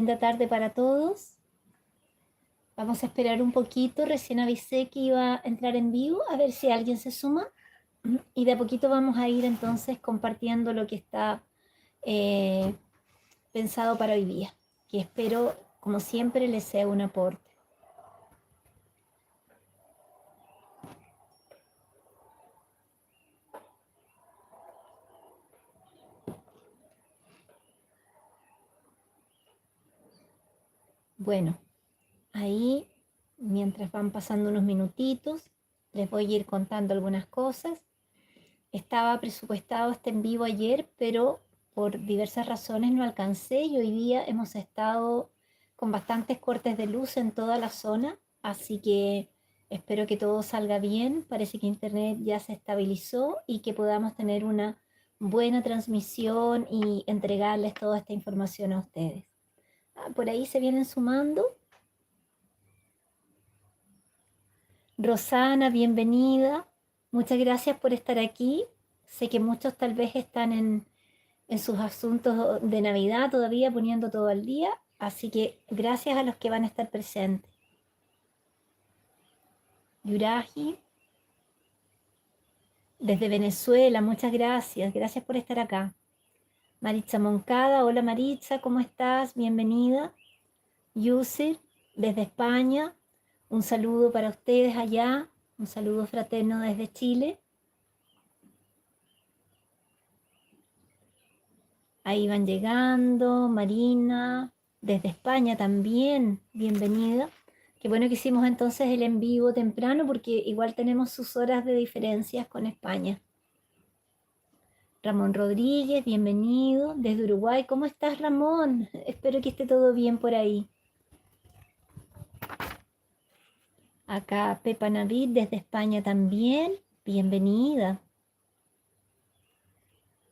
Linda tarde para todos. Vamos a esperar un poquito. Recién avisé que iba a entrar en vivo, a ver si alguien se suma. Y de a poquito vamos a ir entonces compartiendo lo que está eh, pensado para hoy día, que espero, como siempre, les sea un aporte. Bueno, ahí, mientras van pasando unos minutitos, les voy a ir contando algunas cosas. Estaba presupuestado este en vivo ayer, pero por diversas razones no alcancé y hoy día hemos estado con bastantes cortes de luz en toda la zona, así que espero que todo salga bien. Parece que internet ya se estabilizó y que podamos tener una buena transmisión y entregarles toda esta información a ustedes. Por ahí se vienen sumando. Rosana, bienvenida. Muchas gracias por estar aquí. Sé que muchos tal vez están en sus asuntos de Navidad todavía poniendo todo al día, así que gracias a los que van a estar presentes. Yuraji, desde Venezuela, muchas gracias, gracias por estar acá. Maritza Moncada, hola Maritza, ¿cómo estás? Bienvenida. Yusir, desde España, un saludo para ustedes allá, un saludo fraterno desde Chile. Ahí van llegando, Marina, desde España también, bienvenida. Qué bueno que hicimos entonces el en vivo temprano porque igual tenemos sus horas de diferencias con España. Ramón Rodríguez, bienvenido desde Uruguay. ¿Cómo estás, Ramón? Espero que esté todo bien por ahí. Acá Pepa Navid desde España también, bienvenida.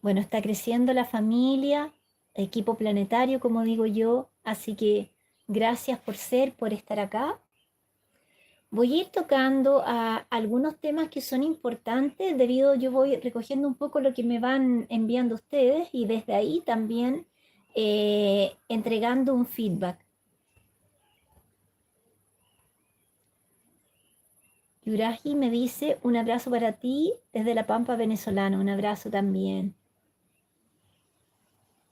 Bueno, está creciendo la familia, equipo planetario, como digo yo, así que gracias por estar acá. Voy a ir tocando algunos temas que son importantes debido yo voy recogiendo un poco lo que me van enviando ustedes y desde ahí también entregando un feedback. Yuraji me dice un abrazo para ti desde La Pampa venezolana, un abrazo también.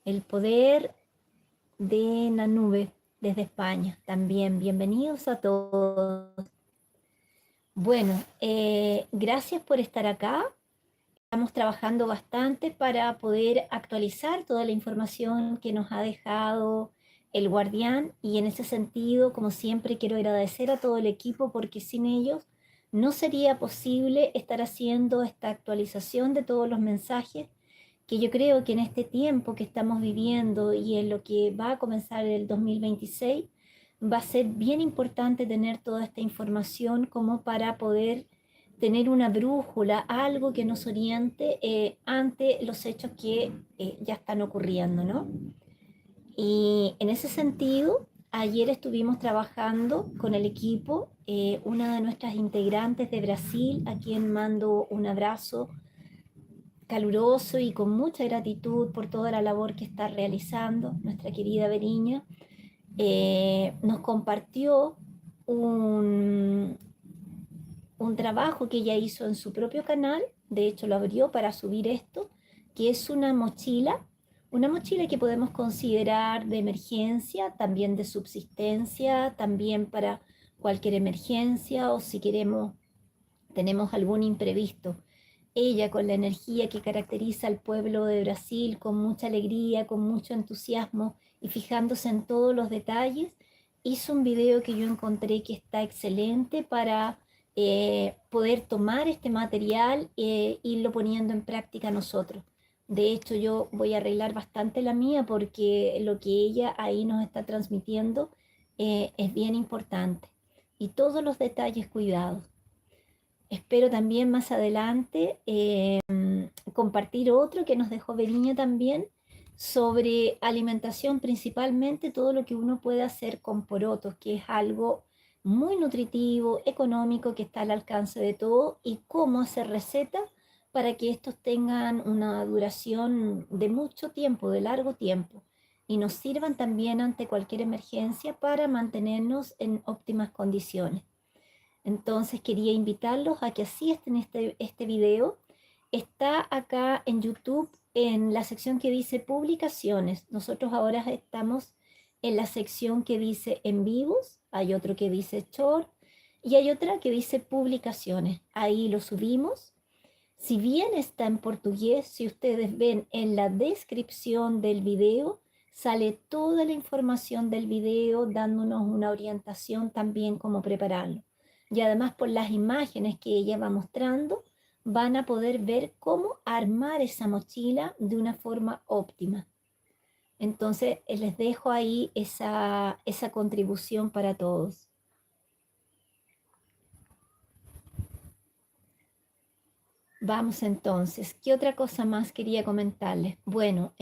El poder de Nanube desde España también, bienvenidos a todos. Bueno, gracias por estar acá. Estamos trabajando bastante para poder actualizar toda la información que nos ha dejado el guardián y en ese sentido, como siempre, quiero agradecer a todo el equipo porque sin ellos no sería posible estar haciendo esta actualización de todos los mensajes que yo creo que en este tiempo que estamos viviendo y en lo que va a comenzar el 2026 va a ser bien importante tener toda esta información como para poder tener una brújula, algo que nos oriente ante los hechos que ya están ocurriendo, ¿no? Y en ese sentido, ayer estuvimos trabajando con el equipo, una de nuestras integrantes de Brasil, a quien mando un abrazo caluroso y con mucha gratitud por toda la labor que está realizando, nuestra querida Beriña, nos compartió un, un trabajo que ella hizo en su propio canal, de hecho lo abrió para subir esto, que es una mochila que podemos considerar de emergencia, también de subsistencia, también para cualquier emergencia o si queremos, tenemos algún imprevisto. Ella, con la energía que caracteriza al pueblo de Brasil, con mucha alegría, con mucho entusiasmo y fijándose en todos los detalles, hizo un video que yo encontré que está excelente para poder tomar este material e irlo poniendo en práctica nosotros. De hecho, yo voy a arreglar bastante la mía porque lo que ella ahí nos está transmitiendo es bien importante. Y todos los detalles cuidados. Espero también más adelante compartir otro que nos dejó Beriña también sobre alimentación, principalmente todo lo que uno puede hacer con porotos, que es algo muy nutritivo, económico, que está al alcance de todo y cómo hacer recetas para que estos tengan una duración de mucho tiempo, de largo tiempo. y nos sirvan también ante cualquier emergencia para mantenernos en óptimas condiciones. Entonces quería invitarlos a que asistan este video. Está acá en YouTube en la sección que dice publicaciones. Nosotros ahora estamos en la sección que dice en vivos, hay otro que dice short y hay otra que dice publicaciones. Ahí lo subimos. Si bien está en portugués, si ustedes ven en la descripción del video, sale toda la información del video dándonos una orientación también cómo prepararlo. Y además por las imágenes que ella va mostrando, van a poder ver cómo armar esa mochila de una forma óptima. Entonces, les dejo ahí esa contribución para todos. Vamos entonces, ¿qué otra cosa más quería comentarles? Bueno,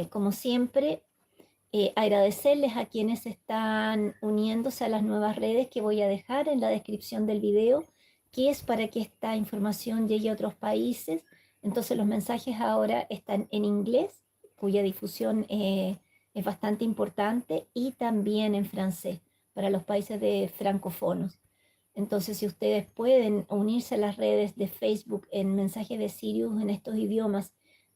como siempre, agradecerles a quienes están uniéndose a las nuevas redes que voy a dejar en la descripción del video, que es para que esta información llegue a otros países. Entonces los mensajes ahora están en inglés, cuya difusión es bastante importante, y también en francés para los países de francófonos. Entonces, si ustedes pueden unirse a las redes de Facebook en mensajes de Sirius en estos idiomas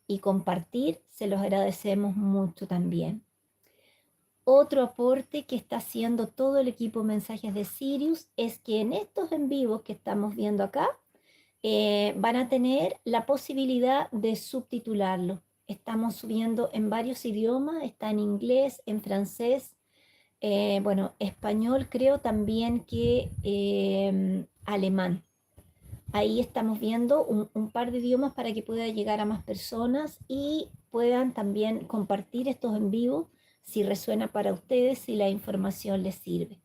y compartir, se los agradecemos mucho también. Otro aporte que está haciendo todo el equipo Mensajes de Sirius es que en estos en vivos que estamos viendo acá, van a tener la posibilidad de subtitularlo. Estamos subiendo en varios idiomas, está en inglés, en francés, bueno, español creo también que alemán. Ahí estamos viendo un par de idiomas para que pueda llegar a más personas y puedan también compartir estos en vivo si resuena para ustedes, si la información les sirve.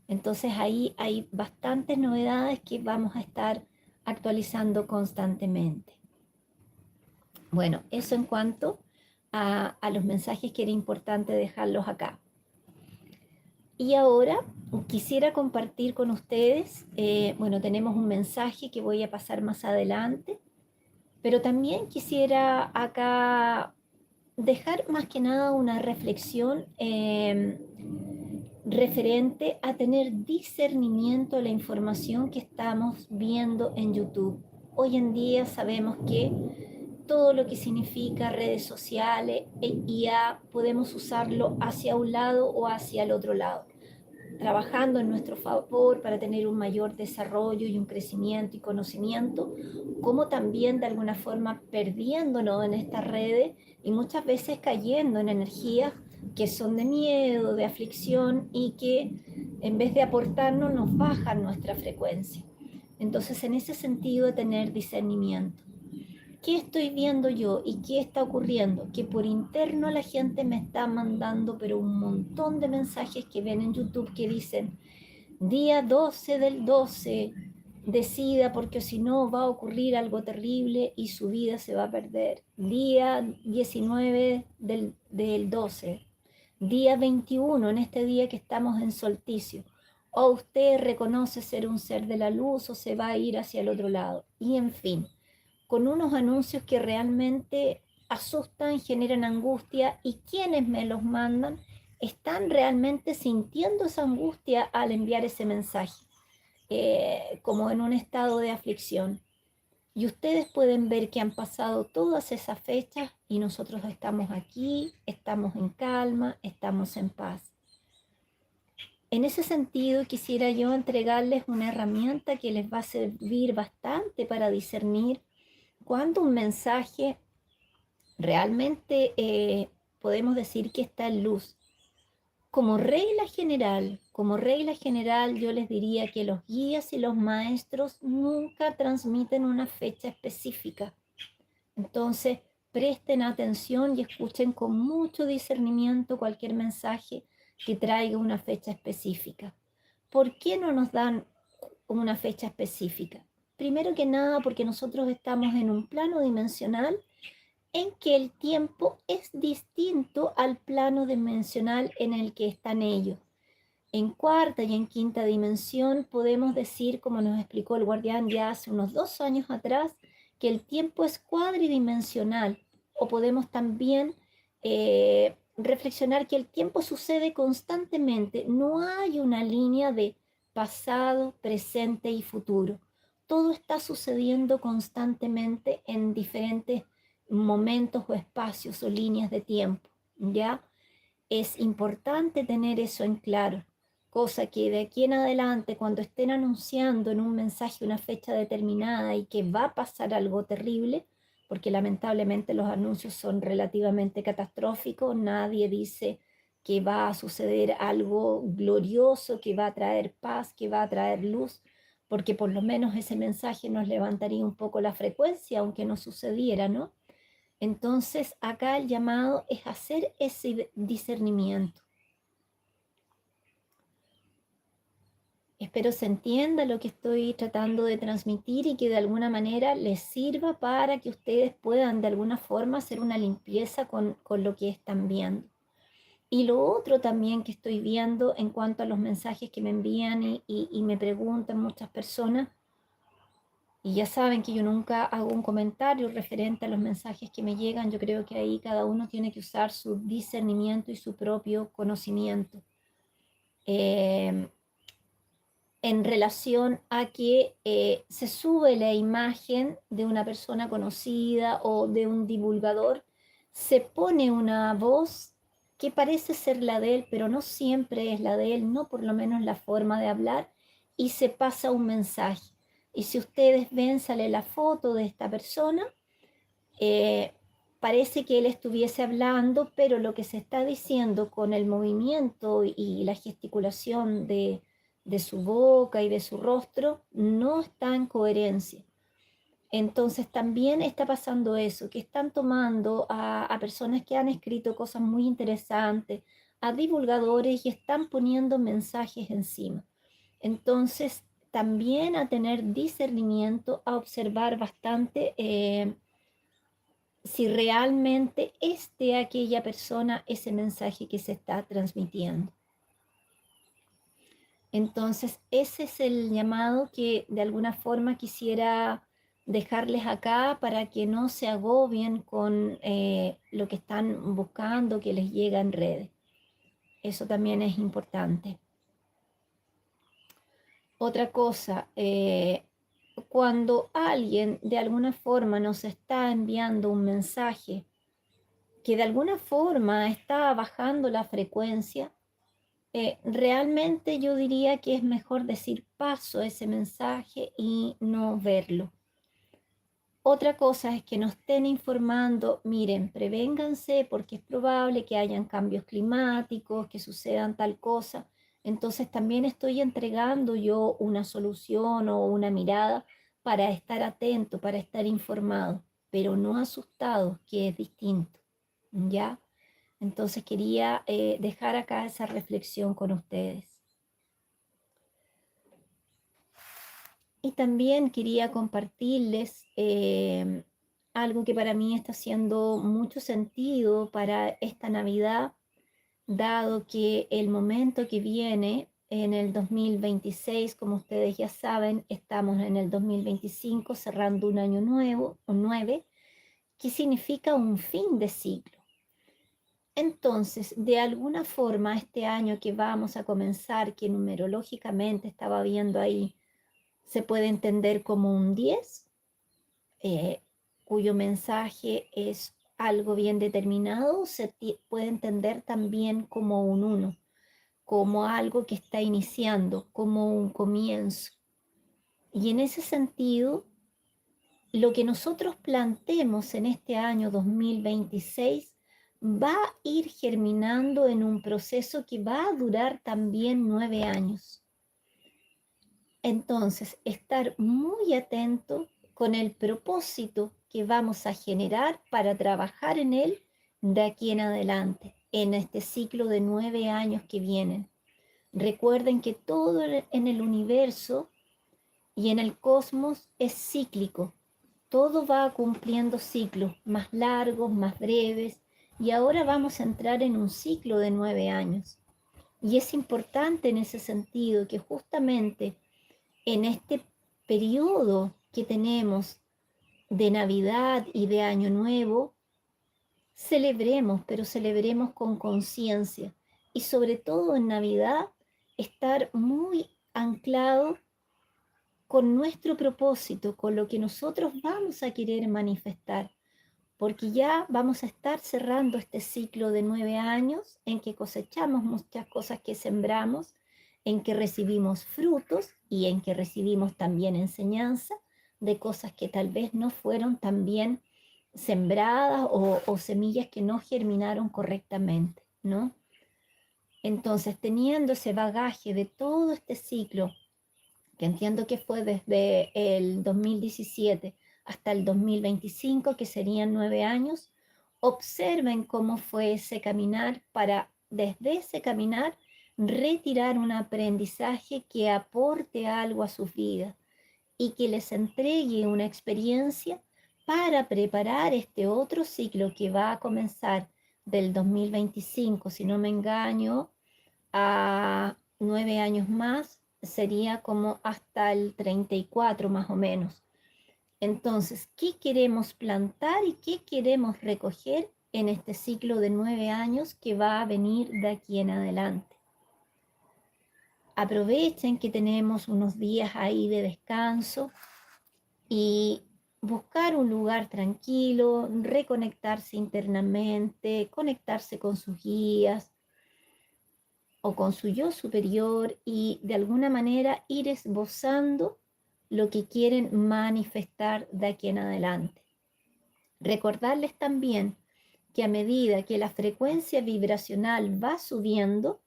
Entonces ahí hay bastantes novedades que vamos a estar actualizando constantemente. Bueno, eso en cuanto a los mensajes que era importante dejarlos acá. Y ahora quisiera compartir con ustedes, bueno, tenemos un mensaje que voy a pasar más adelante, pero también quisiera acá dejar más que nada una reflexión referente a tener discernimiento de la información que estamos viendo en YouTube. Hoy en día sabemos que todo lo que significa redes sociales e IA podemos usarlo hacia un lado o hacia el otro lado, trabajando en nuestro favor para tener un mayor desarrollo y un crecimiento y conocimiento, como también de alguna forma perdiéndonos en estas redes y muchas veces cayendo en energías que son de miedo, de aflicción y que en vez de aportarnos nos bajan nuestra frecuencia. Entonces, en ese sentido, tener discernimiento. ¿Qué estoy viendo yo y qué está ocurriendo? Que por interno la gente me está mandando, pero un montón de mensajes que ven en YouTube que dicen, día 12 del 12, decida porque si no va a ocurrir algo terrible y su vida se va a perder. Día 19 del 12, día 21, en este día que estamos en solsticio. O usted reconoce ser un ser de la luz o se va a ir hacia el otro lado. Y en fin, con unos anuncios que realmente asustan, generan angustia y quienes me los mandan están realmente sintiendo esa angustia al enviar ese mensaje, como en un estado de aflicción. Y ustedes pueden ver que han pasado todas esas fechas y nosotros estamos aquí, estamos en calma, estamos en paz. En ese sentido, quisiera yo entregarles una herramienta que les va a servir bastante para discernir cuando un mensaje realmente podemos decir que está en luz. Como regla general, yo les diría que los guías y los maestros nunca transmiten una fecha específica. Entonces, presten atención y escuchen con mucho discernimiento cualquier mensaje que traiga una fecha específica. ¿Por qué no nos dan una fecha específica? Primero que nada, porque nosotros estamos en un plano dimensional en que el tiempo es distinto al plano dimensional en el que están ellos. En cuarta y en quinta dimensión podemos decir, como nos explicó el guardián ya hace unos 2 años atrás, que el tiempo es cuadridimensional, o podemos también reflexionar que el tiempo sucede constantemente, no hay una línea de pasado, presente y futuro. Todo está sucediendo constantemente en diferentes momentos o espacios o líneas de tiempo, ¿ya? Es importante tener eso en claro, cosa que de aquí en adelante, cuando estén anunciando en un mensaje una fecha determinada y que va a pasar algo terrible, porque lamentablemente los anuncios son relativamente catastróficos, nadie dice que va a suceder algo glorioso, que va a traer paz, que va a traer luz, porque por lo menos ese mensaje nos levantaría un poco la frecuencia, aunque no sucediera, ¿no? Entonces, acá el llamado es hacer ese discernimiento. Espero se entienda lo que estoy tratando de transmitir y que de alguna manera les sirva para que ustedes puedan de alguna forma hacer una limpieza con lo que están viendo. Y lo otro también que estoy viendo en cuanto a los mensajes que me envían y me preguntan muchas personas, y ya saben que yo nunca hago un comentario referente a los mensajes que me llegan. Yo creo que ahí cada uno tiene que usar su discernimiento y su propio conocimiento. En relación a que se sube la imagen de una persona conocida o de un divulgador, se pone una voz que parece ser la de él, pero no siempre es la de él, no por lo menos la forma de hablar, y se pasa un mensaje. Y si ustedes ven, sale la foto de esta persona, eh, parece que él estuviese hablando, pero lo que se está diciendo con el movimiento y la gesticulación de su boca y de su rostro no está en coherencia. Entonces también está pasando eso, que están tomando a personas que han escrito cosas muy interesantes, a divulgadores y están poniendo mensajes encima. Entonces también a tener discernimiento, a observar bastante si realmente es de aquella persona ese mensaje que se está transmitiendo. Entonces, ese es el llamado que de alguna forma quisiera dejarles acá para que no se agobien con lo que están buscando que les llega en redes. Eso también es importante. Otra cosa, cuando alguien de alguna forma nos está enviando un mensaje que de alguna forma está bajando la frecuencia, realmente yo diría que es mejor decir paso ese mensaje y no verlo. Otra cosa es que nos estén informando, miren, prevénganse porque es probable que hayan cambios climáticos, que sucedan tal cosa. Entonces también estoy entregando yo una solución o una mirada para estar atento, para estar informado, pero no asustado, que es distinto. ¿Ya? Entonces quería dejar acá esa reflexión con ustedes. Y también quería compartirles algo que para mí está haciendo mucho sentido para esta Navidad, dado que el momento que viene en el 2026, como ustedes ya saben, estamos en el 2025 cerrando un año nuevo o 9, que significa un fin de ciclo. Entonces, de alguna forma, este año que vamos a comenzar, que numerológicamente estaba viendo ahí, se puede entender como un 10, eh, cuyo mensaje es algo bien determinado, se puede entender también como un 1, como algo que está iniciando, como un comienzo. Y en ese sentido, lo que nosotros plantemos en este año 2026 va a ir germinando en un proceso que va a durar también 9 años. Entonces, estar muy atento con el propósito que vamos a generar para trabajar en él de aquí en adelante, en este ciclo de 9 años que vienen. Recuerden que todo en el universo y en el cosmos es cíclico. Todo va cumpliendo ciclos más largos, más breves, y ahora vamos a entrar en un ciclo de 9 años. Y es importante en ese sentido que justamente en este periodo que tenemos de Navidad y de Año Nuevo, celebremos, pero celebremos con conciencia. Y sobre todo en Navidad, estar muy anclado con nuestro propósito, con lo que nosotros vamos a querer manifestar, porque ya vamos a estar cerrando este ciclo de 9 años en que cosechamos muchas cosas que sembramos, en que recibimos frutos y en que recibimos también enseñanza de cosas que tal vez no fueron tan bien sembradas o semillas que no germinaron correctamente, ¿no? Entonces, teniendo ese bagaje de todo este ciclo, que entiendo que fue desde el 2017 hasta el 2025, que serían 9 años, observen cómo fue ese caminar para desde ese caminar retirar un aprendizaje que aporte algo a sus vidas y que les entregue una experiencia para preparar este otro ciclo que va a comenzar del 2025, si no me engaño, a 9 años más, sería como hasta el 34 más o menos. Entonces, ¿qué queremos plantar y qué queremos recoger en este ciclo de 9 años que va a venir de aquí en adelante? Aprovechen que tenemos unos días ahí de descanso y buscar un lugar tranquilo, reconectarse internamente, conectarse con sus guías o con su yo superior y de alguna manera ir esbozando lo que quieren manifestar de aquí en adelante. Recordarles también que a medida que la frecuencia vibracional va subiendo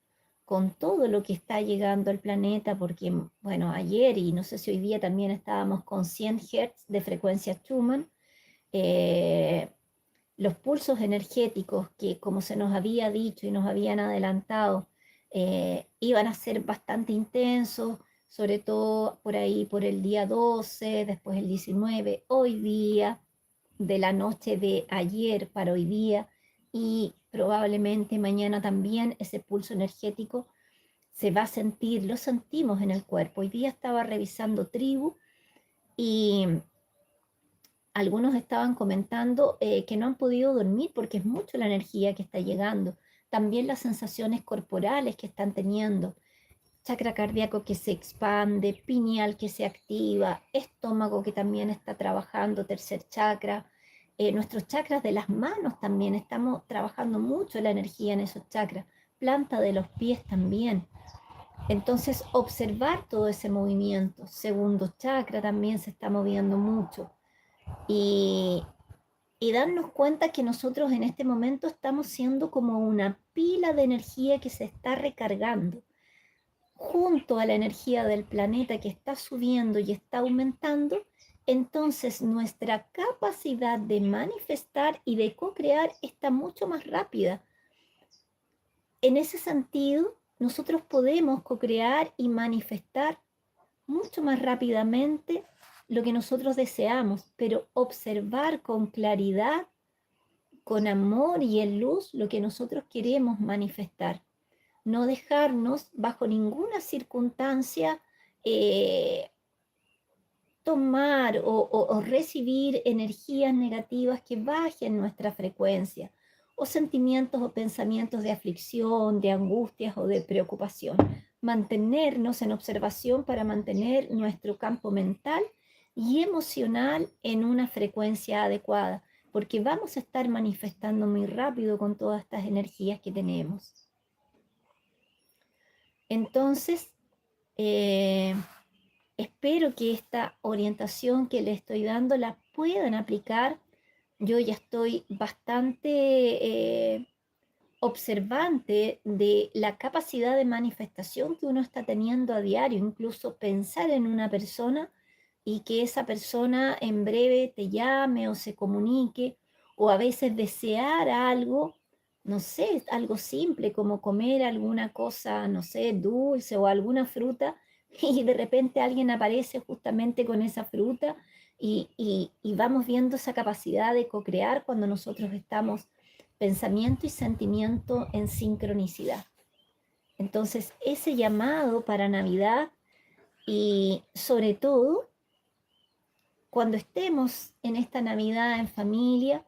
con todo lo que está llegando al planeta, porque, bueno, ayer y no sé si hoy día también estábamos con 100 Hz de frecuencia Schumann, eh, los pulsos energéticos que, como se nos había dicho y nos habían adelantado, iban a ser bastante intensos, sobre todo por ahí por el día 12, después el 19, hoy día, de la noche de ayer para hoy día y probablemente mañana también ese pulso energético se va a sentir, lo sentimos en el cuerpo. Hoy día estaba revisando tribu y algunos estaban comentando que no han podido dormir porque es mucho la energía que está llegando. También las sensaciones corporales que están teniendo. Chakra cardíaco que se expande, pineal que se activa, estómago que también está trabajando, tercer chakra. Nuestros chakras de las manos también, estamos trabajando mucho la energía en esos chakras. Planta de los pies también. Entonces, observar todo ese movimiento. Segundo chakra también se está moviendo mucho. Y, y darnos cuenta que nosotros en este momento estamos siendo como una pila de energía que se está recargando junto a la energía del planeta que está subiendo y está aumentando. Entonces nuestra capacidad de manifestar y de co-crear está mucho más rápida. En ese sentido, nosotros podemos co-crear y manifestar mucho más rápidamente lo que nosotros deseamos, pero observar con claridad, con amor y en luz lo que nosotros queremos manifestar. No dejarnos bajo ninguna circunstancia eh, tomar o recibir energías negativas que bajen nuestra frecuencia, o sentimientos o pensamientos de aflicción, de angustias o de preocupación. Mantenernos en observación para mantener nuestro campo mental y emocional en una frecuencia adecuada, porque vamos a estar manifestando muy rápido con todas estas energías que tenemos. Entonces, eh, espero que esta orientación que le estoy dando la puedan aplicar. Yo ya estoy bastante observante de la capacidad de manifestación que uno está teniendo a diario, incluso pensar en una persona y que esa persona en breve te llame o se comunique, o a veces desear algo, no sé, algo simple como comer alguna cosa, no sé, dulce o alguna fruta, y de repente alguien aparece justamente con esa fruta y vamos viendo esa capacidad de co-crear cuando nosotros estamos pensamiento y sentimiento en sincronicidad. Entonces, ese llamado para Navidad y sobre todo cuando estemos en esta Navidad en familia,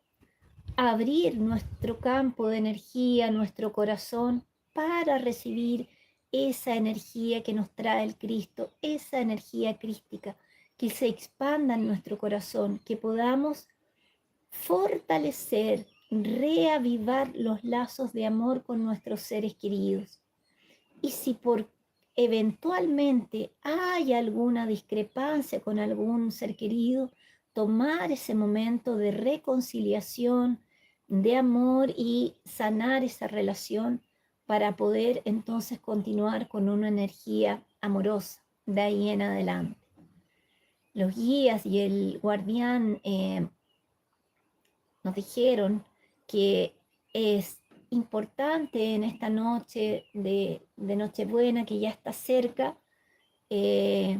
abrir nuestro campo de energía, nuestro corazón, para recibir esa energía que nos trae el Cristo, esa energía crística, que se expanda en nuestro corazón, que podamos fortalecer, reavivar los lazos de amor con nuestros seres queridos. Y si por eventualmente hay alguna discrepancia con algún ser querido, tomar ese momento de reconciliación, de amor y sanar esa relación para poder entonces continuar con una energía amorosa de ahí en adelante. Los guías y el guardián nos dijeron que es importante en esta noche de Nochebuena, que ya está cerca, eh,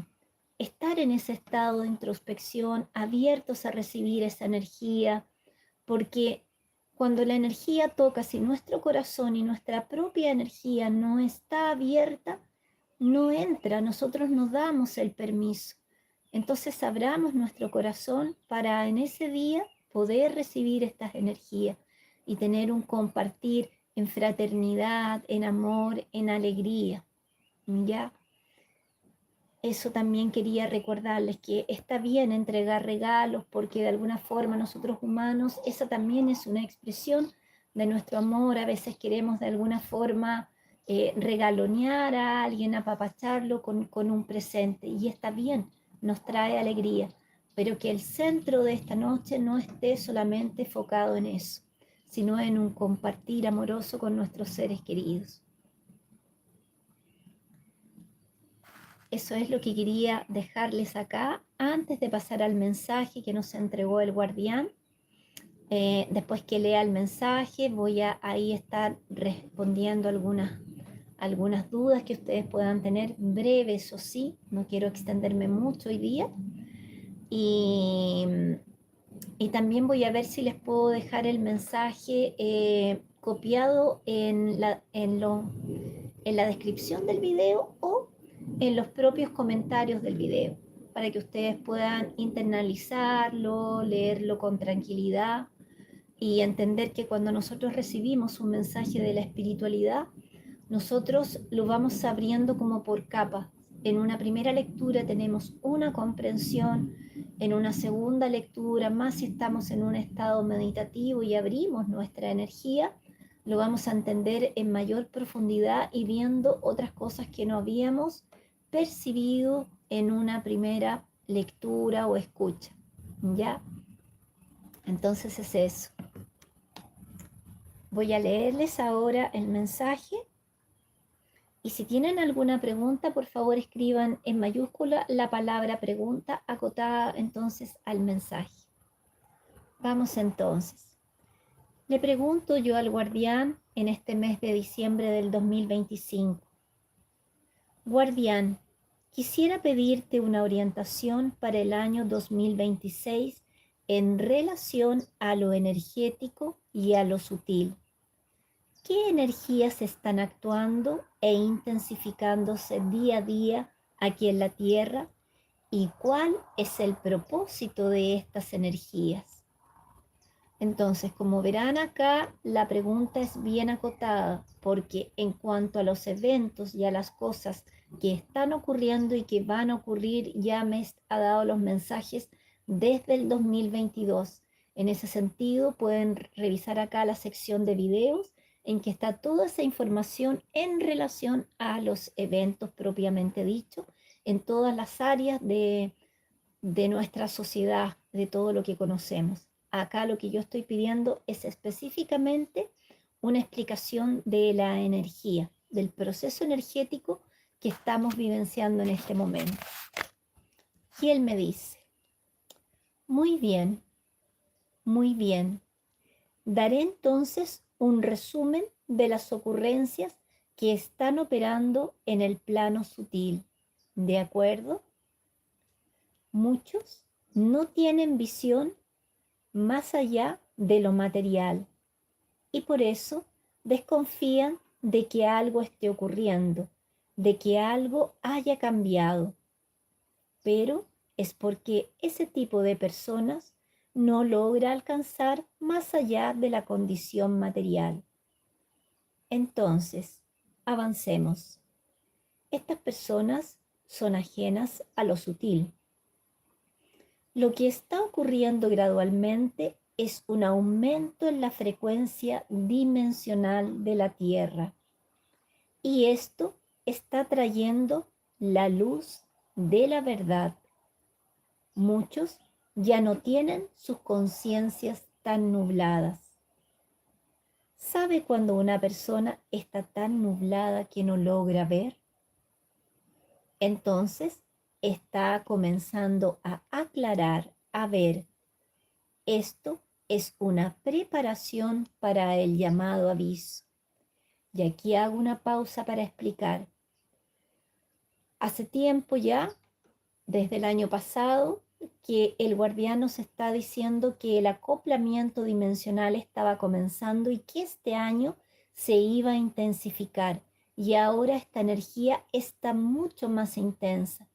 estar en ese estado de introspección, abiertos a recibir esa energía, porque cuando la energía toca, si nuestro corazón y nuestra propia energía no está abierta, no entra, nosotros nos damos el permiso. Entonces abramos nuestro corazón para en ese día poder recibir estas energías y tener un compartir en fraternidad, en amor, en alegría. ¿Ya? Eso también quería recordarles, que está bien entregar regalos porque de alguna forma nosotros humanos, esa también es una expresión de nuestro amor. A veces queremos de alguna forma regalonear a alguien, apapacharlo con un presente, y está bien, nos trae alegría, pero que el centro de esta noche no esté solamente enfocado en eso, sino en un compartir amoroso con nuestros seres queridos. Eso es lo que quería dejarles acá antes de pasar al mensaje que nos entregó el guardián. Después que lea el mensaje, voy a ahí estar respondiendo algunas dudas que ustedes puedan tener, breves o sí, no quiero extenderme mucho hoy día. Y, y también voy a ver si les puedo dejar el mensaje copiado en la descripción del video o en los propios comentarios del video, para que ustedes puedan internalizarlo, leerlo con tranquilidad y entender que cuando nosotros recibimos un mensaje de la espiritualidad, nosotros lo vamos abriendo como por capas. En una primera lectura tenemos una comprensión, en una segunda lectura, más si estamos en un estado meditativo y abrimos nuestra energía, lo vamos a entender en mayor profundidad y viendo otras cosas que no habíamos percibido en una primera lectura o escucha. ¿Ya? Entonces es eso. Voy a leerles ahora el mensaje. Y si tienen alguna pregunta, por favor escriban en mayúscula la palabra pregunta acotada entonces al mensaje. Vamos entonces. Le pregunto yo al guardián en este mes de diciembre del 2025. Guardián, quisiera pedirte una orientación para el año 2026 en relación a lo energético y a lo sutil. ¿Qué energías están actuando e intensificándose día a día aquí en la Tierra? ¿Y cuál es el propósito de estas energías? Entonces, como verán acá, la pregunta es bien acotada, porque en cuanto a los eventos y a las cosas que están ocurriendo y que van a ocurrir, ya me ha dado los mensajes desde el 2022. En ese sentido, pueden revisar acá la sección de videos en que está toda esa información en relación a los eventos propiamente dicho, en todas las áreas de nuestra sociedad, de todo lo que conocemos. Acá lo que yo estoy pidiendo es específicamente una explicación de la energía, del proceso energético que estamos vivenciando en este momento. Y él me dice, muy bien, muy bien. Daré entonces un resumen de las ocurrencias que están operando en el plano sutil. ¿De acuerdo? Muchos no tienen visión más allá de lo material y por eso desconfían de que algo esté ocurriendo, de que algo haya cambiado. Pero es porque ese tipo de personas no logra alcanzar más allá de la condición material. Entonces, avancemos. Estas personas son ajenas a lo sutil. Lo que está ocurriendo gradualmente es un aumento en la frecuencia dimensional de la Tierra. Y esto está trayendo la luz de la verdad. Muchos ya no tienen sus conciencias tan nubladas. ¿Sabe cuando una persona está tan nublada que no logra ver? Entonces está comenzando a aclarar, a ver. Esto es una preparación para el llamado aviso. Y aquí hago una pausa para explicar. Hace tiempo ya, desde el año pasado, que el guardián nos está diciendo que el acoplamiento dimensional estaba comenzando y que este año se iba a intensificar. Y ahora esta energía está mucho más intensa.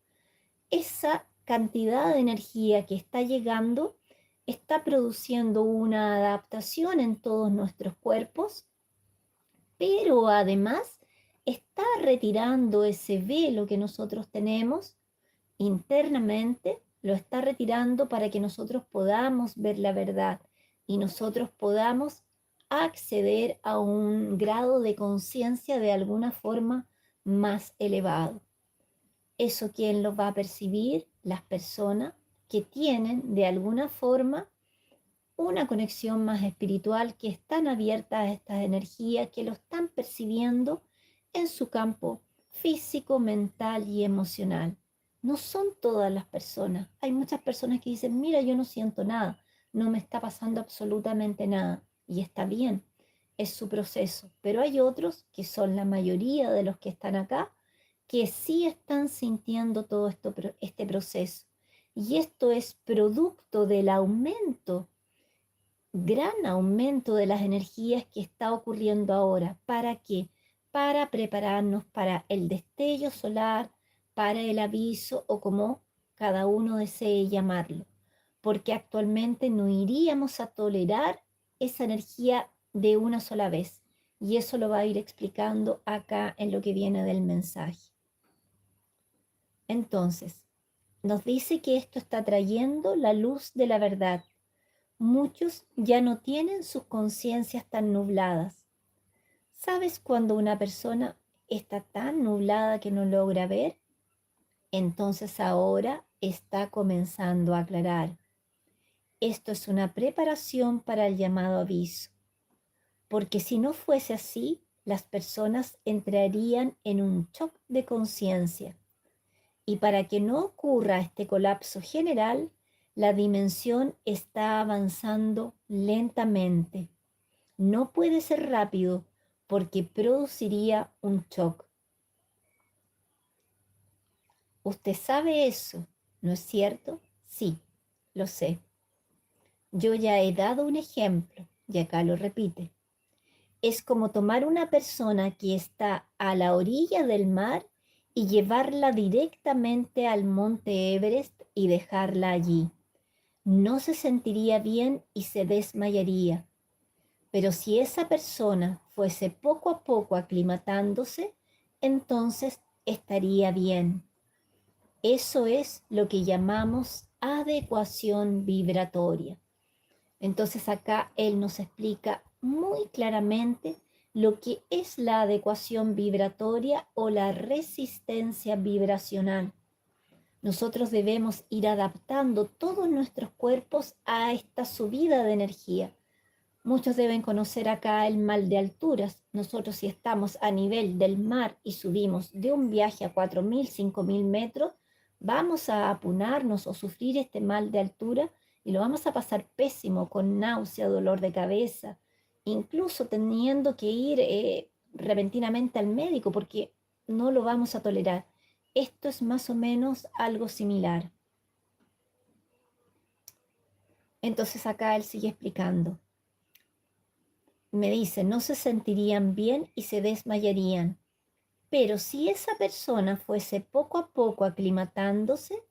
Esa cantidad de energía que está llegando está produciendo una adaptación en todos nuestros cuerpos, pero además está retirando ese velo que nosotros tenemos internamente, lo está retirando para que nosotros podamos ver la verdad y nosotros podamos acceder a un grado de conciencia de alguna forma más elevado. Eso, ¿quién lo va a percibir? Las personas que tienen de alguna forma una conexión más espiritual, que están abiertas a estas energías, que lo están percibiendo en su campo físico, mental y emocional. No son todas las personas. Hay muchas personas que dicen, mira, yo no siento nada, no me está pasando absolutamente nada. Y está bien, es su proceso. Pero hay otros, que son la mayoría de los que están acá, que sí están sintiendo todo esto, este proceso. Y esto es producto del aumento, gran aumento de las energías que está ocurriendo ahora. ¿Para qué? Para prepararnos para el destello solar, para el aviso o como cada uno desee llamarlo. Porque actualmente no iríamos a tolerar esa energía de una sola vez. Y eso lo va a ir explicando acá en lo que viene del mensaje. Entonces, nos dice que esto está trayendo la luz de la verdad. Muchos ya no tienen sus conciencias tan nubladas. ¿Sabes cuando una persona está tan nublada que no logra ver? Entonces ahora está comenzando a aclarar. Esto es una preparación para el llamado aviso, porque si no fuese así, las personas entrarían en un shock de conciencia. Y para que no ocurra este colapso general, la dimensión está avanzando lentamente. No puede ser rápido porque produciría un shock. Usted sabe eso, ¿no es cierto? Sí, lo sé. Yo ya he dado un ejemplo y acá lo repite. Es como tomar una persona que está a la orilla del mar y llevarla directamente al monte Everest y dejarla allí. No se sentiría bien y se desmayaría. Pero si esa persona fuese poco a poco aclimatándose, entonces estaría bien. Eso es lo que llamamos adecuación vibratoria. Entonces acá él nos explica muy claramente lo que es la adecuación vibratoria o la resistencia vibracional. Nosotros debemos ir adaptando todos nuestros cuerpos a esta subida de energía. Muchos deben conocer acá el mal de alturas. Nosotros, si estamos a nivel del mar y subimos de un viaje a 4.000, 5.000 metros, vamos a apunarnos o sufrir este mal de altura y lo vamos a pasar pésimo, con náusea, dolor de cabeza, incluso teniendo que ir repentinamente al médico porque no lo vamos a tolerar. Esto es más o menos algo similar. Entonces acá él sigue explicando. Me dice, no se sentirían bien y se desmayarían. Pero si esa persona fuese poco a poco aclimatándose,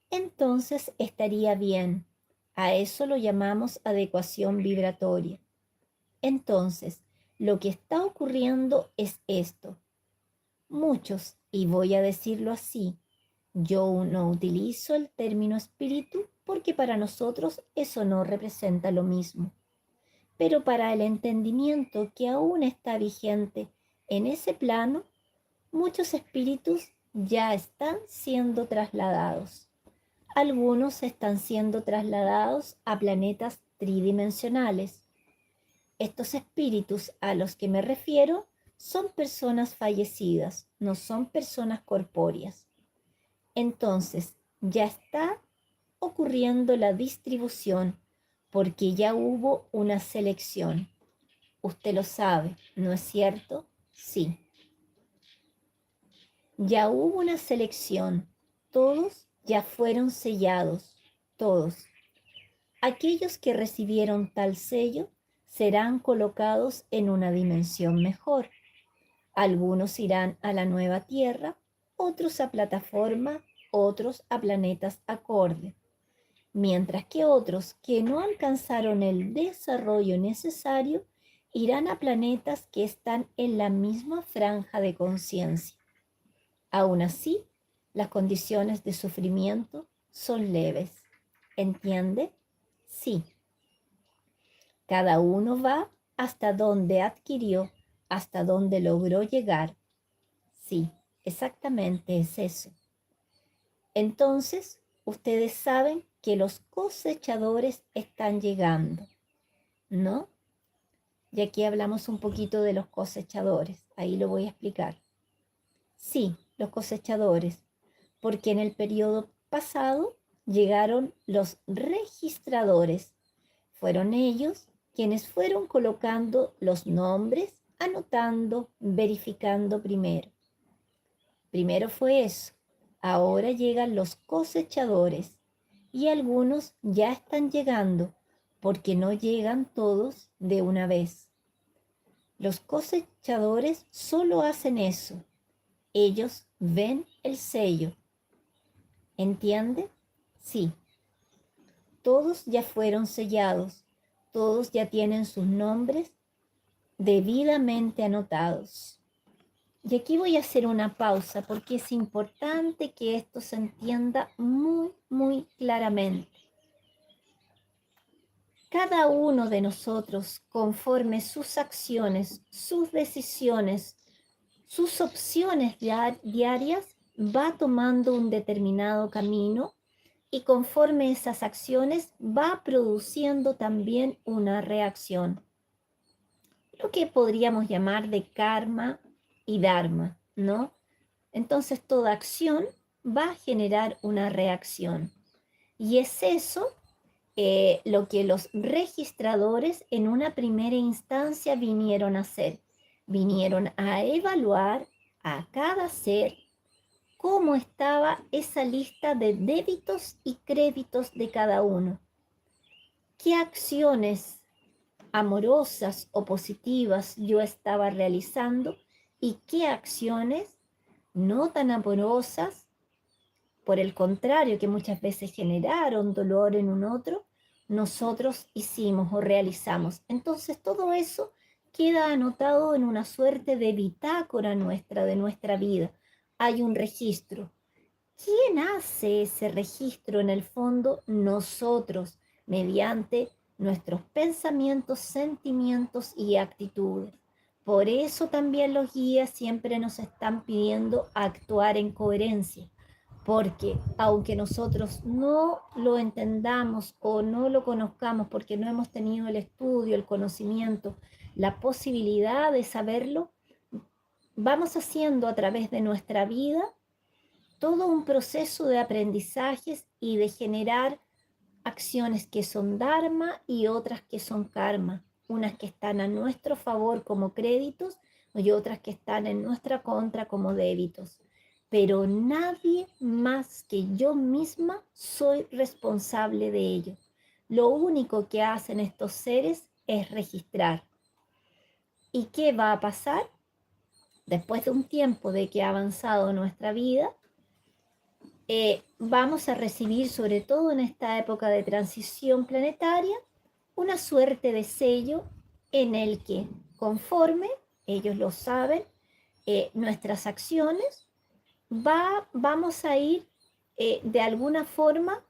entonces estaría bien. A eso lo llamamos adecuación vibratoria. Entonces, lo que está ocurriendo es esto. Muchos, y voy a decirlo así, yo no utilizo el término espíritu porque para nosotros eso no representa lo mismo. Pero para el entendimiento que aún está vigente en ese plano, muchos espíritus ya están siendo trasladados. Algunos están siendo trasladados a planetas tridimensionales. Estos espíritus a los que me refiero son personas fallecidas, no son personas corpóreas. Entonces, ya está ocurriendo la distribución porque ya hubo una selección. Usted lo sabe, ¿no es cierto? Sí. Ya hubo una selección. Todos ya fueron sellados. Todos. Aquellos que recibieron tal sello serán colocados en una dimensión mejor. Algunos irán a la nueva Tierra, otros a plataforma, otros a planetas acorde, mientras que otros que no alcanzaron el desarrollo necesario irán a planetas que están en la misma franja de conciencia. Aún así, las condiciones de sufrimiento son leves. ¿Entiende? Sí. Cada uno va hasta donde adquirió, hasta donde logró llegar. Sí, exactamente es eso. Entonces, ustedes saben que los cosechadores están llegando, ¿no? Y aquí hablamos un poquito de los cosechadores, ahí lo voy a explicar. Sí, los cosechadores, porque en el periodo pasado llegaron los registradores. Fueron ellos quienes fueron colocando los nombres, anotando, verificando primero. Primero fue eso. Ahora llegan los cosechadores y algunos ya están llegando porque no llegan todos de una vez. Los cosechadores solo hacen eso. Ellos ven el sello. ¿Entiende? Sí. Todos ya fueron sellados. Todos ya tienen sus nombres debidamente anotados. Y aquí voy a hacer una pausa porque es importante que esto se entienda muy claramente. Cada uno de nosotros, conforme sus acciones, sus decisiones, sus opciones diarias, va tomando un determinado camino y conforme esas acciones va produciendo también una reacción. Lo que podríamos llamar de karma y dharma, ¿no? Entonces toda acción va a generar una reacción. Y es eso lo que los registradores en una primera instancia vinieron a hacer. Vinieron a evaluar a cada ser cómo estaba esa lista de débitos y créditos de cada uno. ¿Qué acciones amorosas o positivas yo estaba realizando y qué acciones no tan amorosas, por el contrario, que muchas veces generaron dolor en un otro, nosotros hicimos o realizamos? Entonces todo eso queda anotado en una suerte de bitácora nuestra, de nuestra vida. Hay un registro. ¿Quién hace ese registro en el fondo? Nosotros, mediante nuestros pensamientos, sentimientos y actitudes. Por eso también los guías siempre nos están pidiendo actuar en coherencia, porque aunque nosotros no lo entendamos o no lo conozcamos, porque no hemos tenido el estudio, el conocimiento, la posibilidad de saberlo, vamos haciendo a través de nuestra vida todo un proceso de aprendizajes y de generar acciones que son dharma y otras que son karma, unas que están a nuestro favor como créditos y otras que están en nuestra contra como débitos. Pero nadie más que yo misma soy responsable de ello. Lo único que hacen estos seres es registrar. ¿Y qué va a pasar? Después de un tiempo de que ha avanzado nuestra vida, vamos a recibir, sobre todo en esta época de transición planetaria, una suerte de sello en el que, conforme ellos lo saben, nuestras acciones, vamos a ir de alguna forma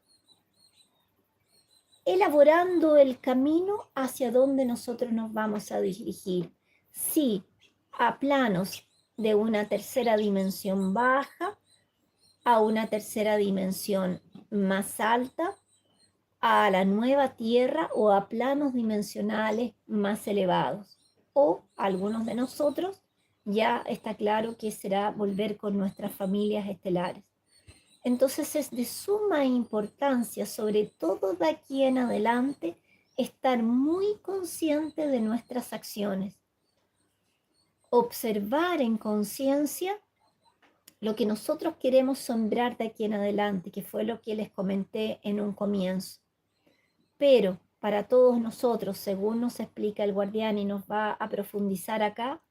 elaborando el camino hacia donde nosotros nos vamos a dirigir. Sí, a planos de una tercera dimensión baja, a una tercera dimensión más alta, a la nueva Tierra o a planos dimensionales más elevados. O algunos de nosotros ya está claro que será volver con nuestras familias estelares. Entonces es de suma importancia, sobre todo de aquí en adelante, estar muy consciente de nuestras acciones, observar en conciencia lo que nosotros queremos sembrar de aquí en adelante, que fue lo que les comenté en un comienzo. Pero para todos nosotros, según nos explica el guardián y nos va a profundizar acá,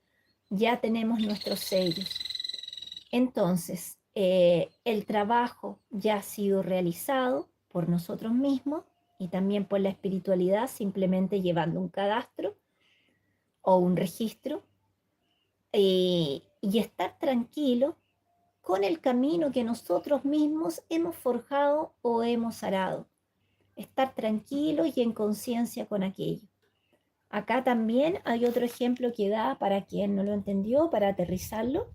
ya tenemos nuestros sellos. Entonces, el trabajo ya ha sido realizado por nosotros mismos y también por la espiritualidad, simplemente llevando un cadastro o un registro y estar tranquilo con el camino que nosotros mismos hemos forjado o hemos arado. Estar tranquilo y en conciencia con aquello. Acá también hay otro ejemplo que da para quien no lo entendió, para aterrizarlo.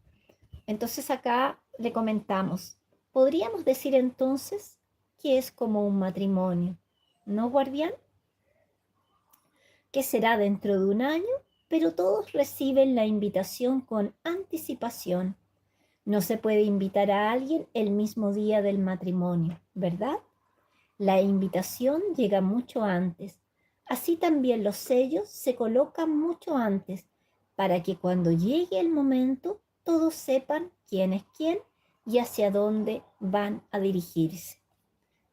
Entonces acá le comentamos, podríamos decir entonces que es como un matrimonio, ¿no, guardián? Que será dentro de un año, pero todos reciben la invitación con anticipación. No se puede invitar a alguien el mismo día del matrimonio, ¿verdad? La invitación llega mucho antes. Así también los sellos se colocan mucho antes para que cuando llegue el momento todos sepan quién es quién y hacia dónde van a dirigirse.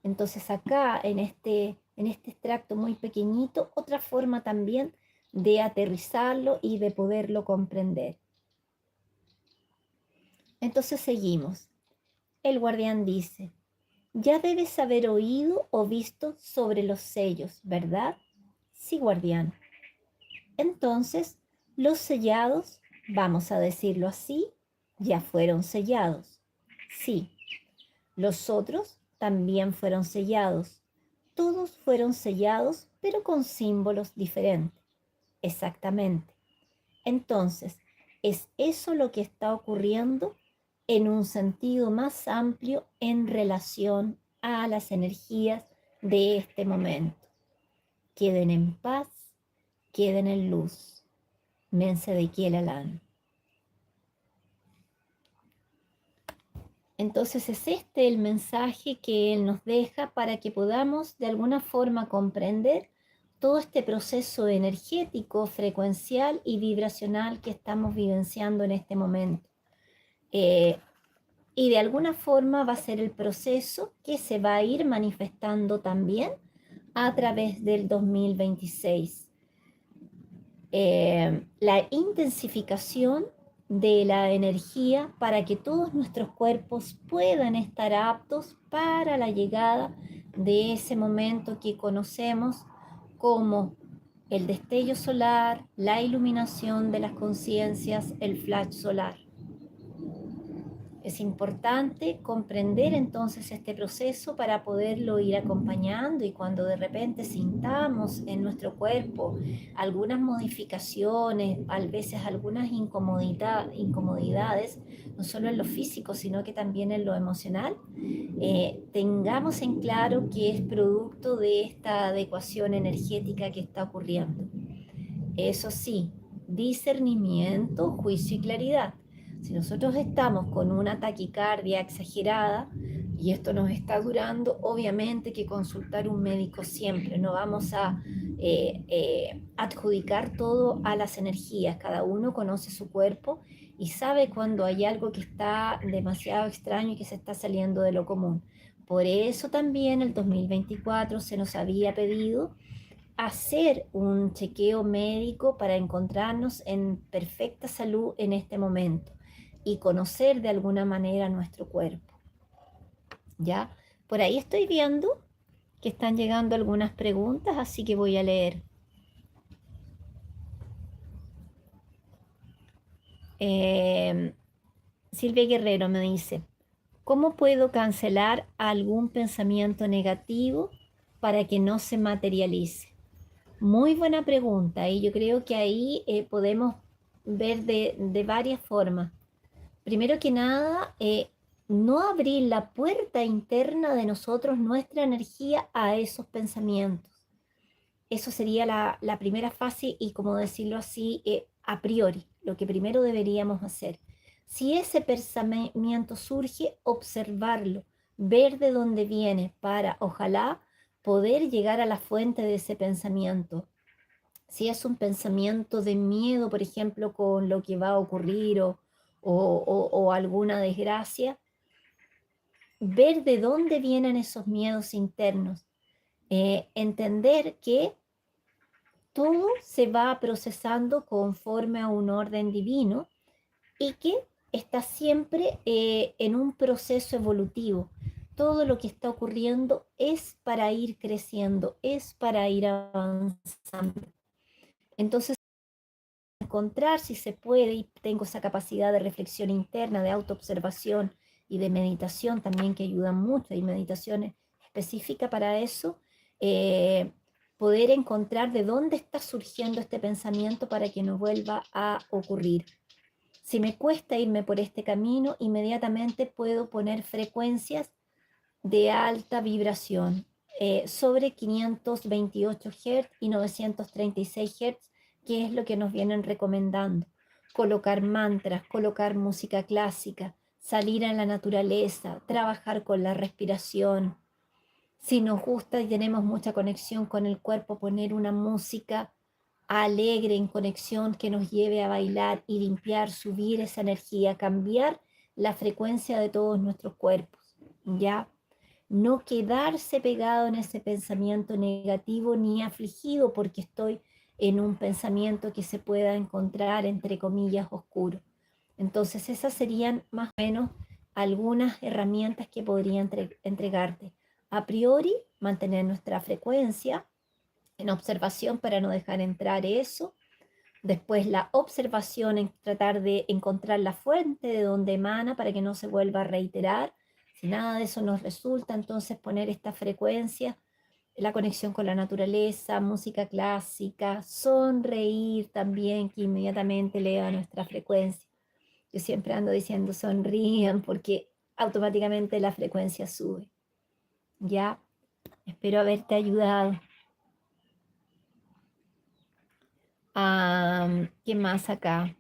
Entonces acá en este extracto muy pequeñito, otra forma también de aterrizarlo y de poderlo comprender. Entonces seguimos. El guardián dice, ya debes haber oído o visto sobre los sellos, ¿verdad? Sí, guardián. Entonces, los sellados, vamos a decirlo así, ya fueron sellados. Sí, los otros también fueron sellados. Todos fueron sellados, pero con símbolos diferentes. Exactamente. Entonces, ¿es eso lo que está ocurriendo en un sentido más amplio en relación a las energías de este momento? Queden en paz, queden en luz. Mense de Kielalan. Entonces es este el mensaje que él nos deja para que podamos de alguna forma comprender todo este proceso energético, frecuencial y vibracional que estamos vivenciando en este momento. Y de alguna forma va a ser el proceso que se va a ir manifestando también a través del 2026. La intensificación de la energía para que todos nuestros cuerpos puedan estar aptos para la llegada de ese momento que conocemos como el destello solar, la iluminación de las conciencias, el flash solar. Es importante comprender entonces este proceso para poderlo ir acompañando y cuando de repente sintamos en nuestro cuerpo algunas modificaciones, a veces algunas incomodidades, no solo en lo físico, sino que también en lo emocional, tengamos en claro que es producto de esta adecuación energética que está ocurriendo. Eso sí, discernimiento, juicio y claridad. Si nosotros estamos con una taquicardia exagerada y esto nos está durando, obviamente que consultar un médico siempre. No vamos a adjudicar todo a las energías. Cada uno conoce su cuerpo y sabe cuando hay algo que está demasiado extraño y que se está saliendo de lo común. Por eso también el 2024 se nos había pedido hacer un chequeo médico para encontrarnos en perfecta salud en este momento y conocer de alguna manera nuestro cuerpo. ¿Ya? Por ahí estoy viendo que están llegando algunas preguntas, así que voy a leer. Eh, Silvia Guerrero me dice, ¿cómo puedo cancelar algún pensamiento negativo para que no se materialice? Muy buena pregunta y yo creo que ahí podemos ver de varias formas. Primero que nada, no abrir la puerta interna de nosotros, nuestra energía a esos pensamientos. Eso sería la primera fase y como decirlo así, a priori, lo que primero deberíamos hacer. Si ese pensamiento surge, observarlo, ver de dónde viene para, ojalá, poder llegar a la fuente de ese pensamiento. Si es un pensamiento de miedo, por ejemplo, con lo que va a ocurrir o alguna desgracia, ver de dónde vienen esos miedos internos, entender que todo se va procesando conforme a un orden divino y que está siempre en un proceso evolutivo. Todo lo que está ocurriendo es para ir creciendo, es para ir avanzando. Entonces, encontrar si se puede, y tengo esa capacidad de reflexión interna, de autoobservación y de meditación también que ayudan mucho, hay meditaciones específicas para eso, eh, poder encontrar de dónde está surgiendo este pensamiento para que no vuelva a ocurrir. Si me cuesta irme por este camino, inmediatamente puedo poner frecuencias de alta vibración sobre 528 Hz y 936 Hz, que es lo que nos vienen recomendando. Colocar mantras, colocar música clásica, salir a la naturaleza, trabajar con la respiración. Si nos gusta y tenemos mucha conexión con el cuerpo, poner una música alegre en conexión que nos lleve a bailar y limpiar, subir esa energía, cambiar la frecuencia de todos nuestros cuerpos, ¿ya? No quedarse pegado en ese pensamiento negativo ni afligido porque estoy en un pensamiento que se pueda encontrar, entre comillas, oscuro. Entonces, esas serían más o menos algunas herramientas que podría entregarte. A priori, mantener nuestra frecuencia en observación para no dejar entrar eso. Después la observación en tratar de encontrar la fuente de donde emana para que no se vuelva a reiterar. Si nada de eso nos resulta, entonces poner esta frecuencia, la conexión con la naturaleza, música clásica, sonreír también, que inmediatamente eleva nuestra frecuencia. Yo siempre ando diciendo sonrían porque automáticamente la frecuencia sube. Ya, espero haberte ayudado. ¿Qué más acá?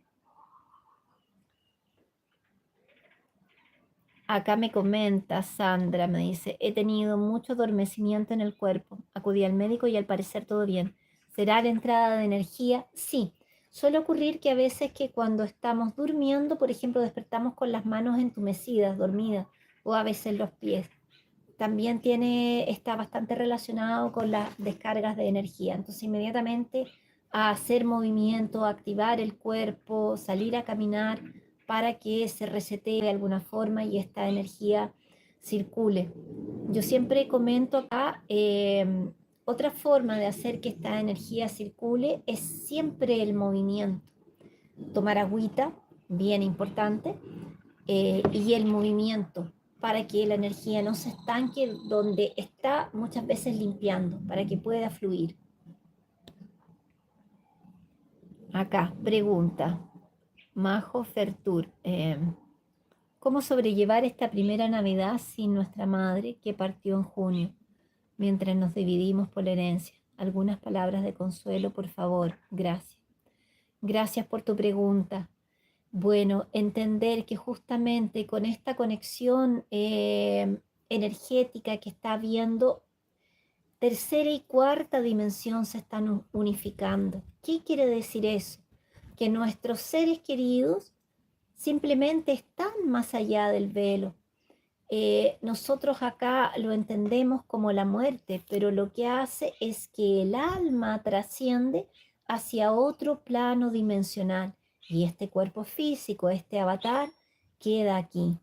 Acá me comenta Sandra, me dice, he tenido mucho adormecimiento en el cuerpo. Acudí al médico y al parecer todo bien. ¿Será la entrada de energía? Sí. Suele ocurrir que a veces que cuando estamos durmiendo, por ejemplo, despertamos con las manos entumecidas, dormidas, o a veces los pies. También está bastante relacionado con las descargas de energía. Entonces, inmediatamente a hacer movimiento, activar el cuerpo, salir a caminar para que se resetee de alguna forma y esta energía circule. Yo siempre comento acá, otra forma de hacer que esta energía circule es siempre el movimiento. Tomar agüita, bien importante, y el movimiento para que la energía no se estanque donde está muchas veces limpiando, para que pueda fluir. Acá, pregunta, Majo Fertur, ¿cómo sobrellevar esta primera Navidad sin nuestra madre que partió en junio, mientras nos dividimos por la herencia? Algunas palabras de consuelo, por favor. Gracias. Gracias por tu pregunta. Bueno, entender que justamente con esta conexión energética que está habiendo, tercera y cuarta dimensión se están unificando. ¿Qué quiere decir eso? Que nuestros seres queridos simplemente están más allá del velo. Nosotros acá lo entendemos como la muerte, pero lo que hace es que el alma trasciende hacia otro plano dimensional y este cuerpo físico, este avatar, queda aquí.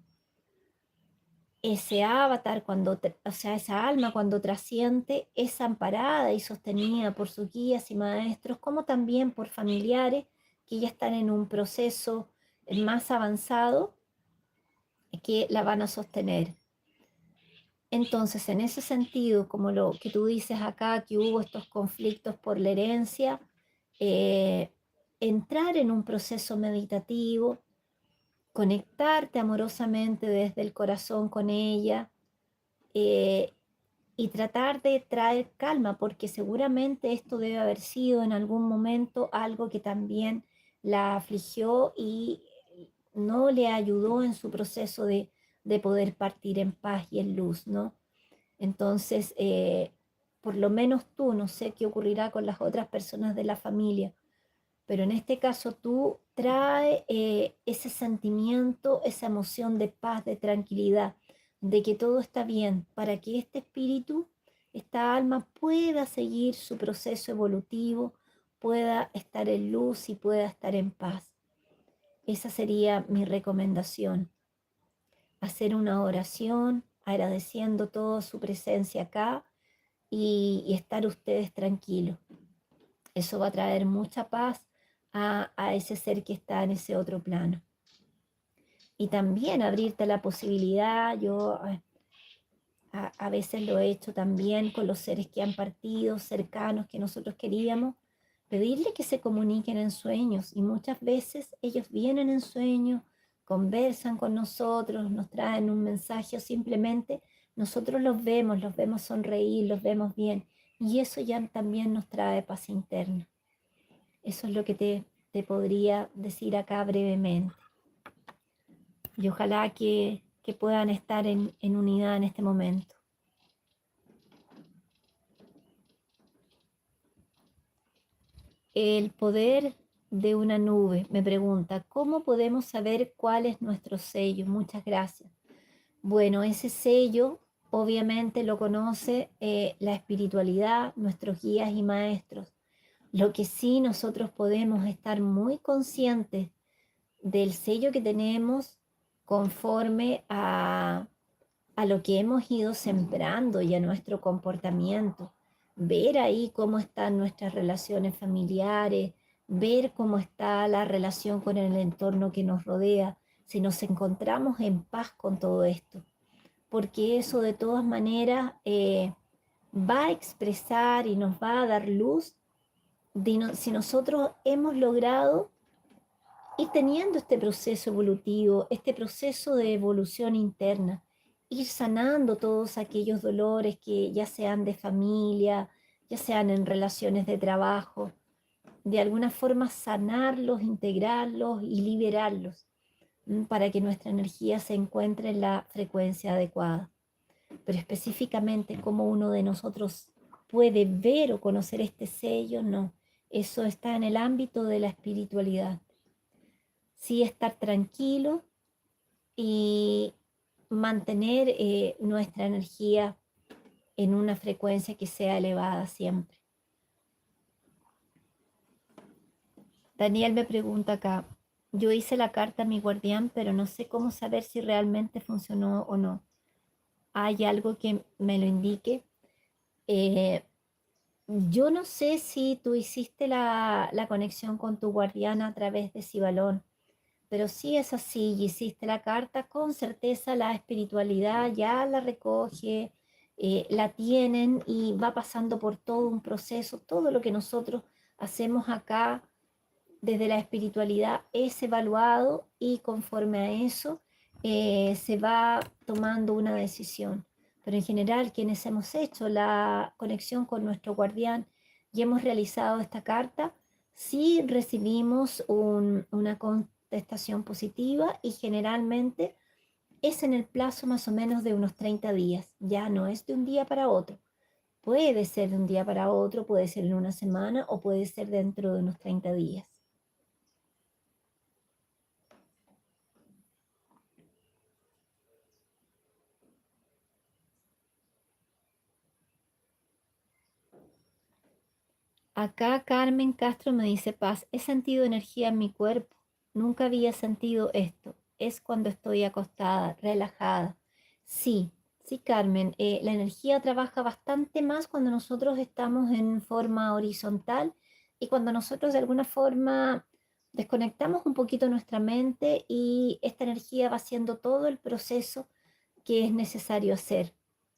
ese avatar, o sea, esa alma cuando trasciende, es amparada y sostenida por sus guías y maestros, como también por familiares que ya están en un proceso más avanzado que la van a sostener. Entonces, en ese sentido, como lo que tú dices acá, que hubo estos conflictos por la herencia, eh, entrar en un proceso meditativo, conectarte amorosamente desde el corazón con ella, eh, y tratar de traer calma, porque seguramente esto debe haber sido en algún momento algo que también la afligió y no le ayudó en su proceso de poder partir en paz y en luz, ¿no? Entonces, por lo menos tú, no sé qué ocurrirá con las otras personas de la familia, pero en este caso tú trae ese sentimiento, esa emoción de paz, de tranquilidad, de que todo está bien, para que este espíritu, esta alma pueda seguir su proceso evolutivo, pueda estar en luz y pueda estar en paz. Esa sería mi recomendación, hacer una oración agradeciendo toda su presencia acá y estar ustedes tranquilos. Eso va a traer mucha paz a ese ser que está en ese otro plano. Y también abrirte la posibilidad, yo a veces lo he hecho también con los seres que han partido, cercanos, que nosotros queríamos, pedirle que se comuniquen en sueños. Y muchas veces ellos vienen en sueños, conversan con nosotros, nos traen un mensaje o simplemente nosotros los vemos sonreír, los vemos bien. Y eso ya también nos trae paz interna. Eso es lo que te podría decir acá brevemente. Y ojalá que puedan estar en unidad en este momento. El poder de una nube me pregunta, ¿cómo podemos saber cuál es nuestro sello? Muchas gracias. Bueno, ese sello obviamente lo conoce la espiritualidad, nuestros guías y maestros. Lo que sí nosotros podemos estar muy conscientes del sello que tenemos conforme a lo que hemos ido sembrando y a nuestro comportamiento. Ver ahí cómo están nuestras relaciones familiares, ver cómo está la relación con el entorno que nos rodea, si nos encontramos en paz con todo esto, porque eso de todas maneras va a expresar y nos va a dar luz si nosotros hemos logrado ir teniendo este proceso evolutivo, este proceso de evolución interna, ir sanando todos aquellos dolores que ya sean de familia, ya sean en relaciones de trabajo, de alguna forma sanarlos, integrarlos y liberarlos para que nuestra energía se encuentre en la frecuencia adecuada. Pero específicamente cómo uno de nosotros puede ver o conocer este sello, no. Eso está en el ámbito de la espiritualidad. Sí, estar tranquilo y mantener nuestra energía en una frecuencia que sea elevada siempre. Daniel me pregunta acá, yo hice la carta a mi guardián, pero no sé cómo saber si realmente funcionó o no. ¿Hay algo que me lo indique? Eh, yo no sé si tú hiciste la conexión con tu guardián a través de Sibalón. Pero si es así y hiciste la carta, con certeza la espiritualidad ya la recoge, la tienen y va pasando por todo un proceso. Todo lo que nosotros hacemos acá desde la espiritualidad es evaluado y conforme a eso se va tomando una decisión. Pero en general, quienes hemos hecho la conexión con nuestro guardián y hemos realizado esta carta, sí recibimos una contestación positiva y generalmente es en el plazo más o menos de unos 30 días. Ya no es de un día para otro. Puede ser de un día para otro, puede ser en una semana o puede ser dentro de unos 30 días. Acá Carmen Castro me dice, Paz, he sentido energía en mi cuerpo. Nunca había sentido esto. Es cuando estoy acostada, relajada. Sí, sí, Carmen. La energía trabaja bastante más cuando nosotros estamos en forma horizontal y cuando nosotros de alguna forma desconectamos un poquito nuestra mente y esta energía va haciendo todo el proceso que es necesario hacer.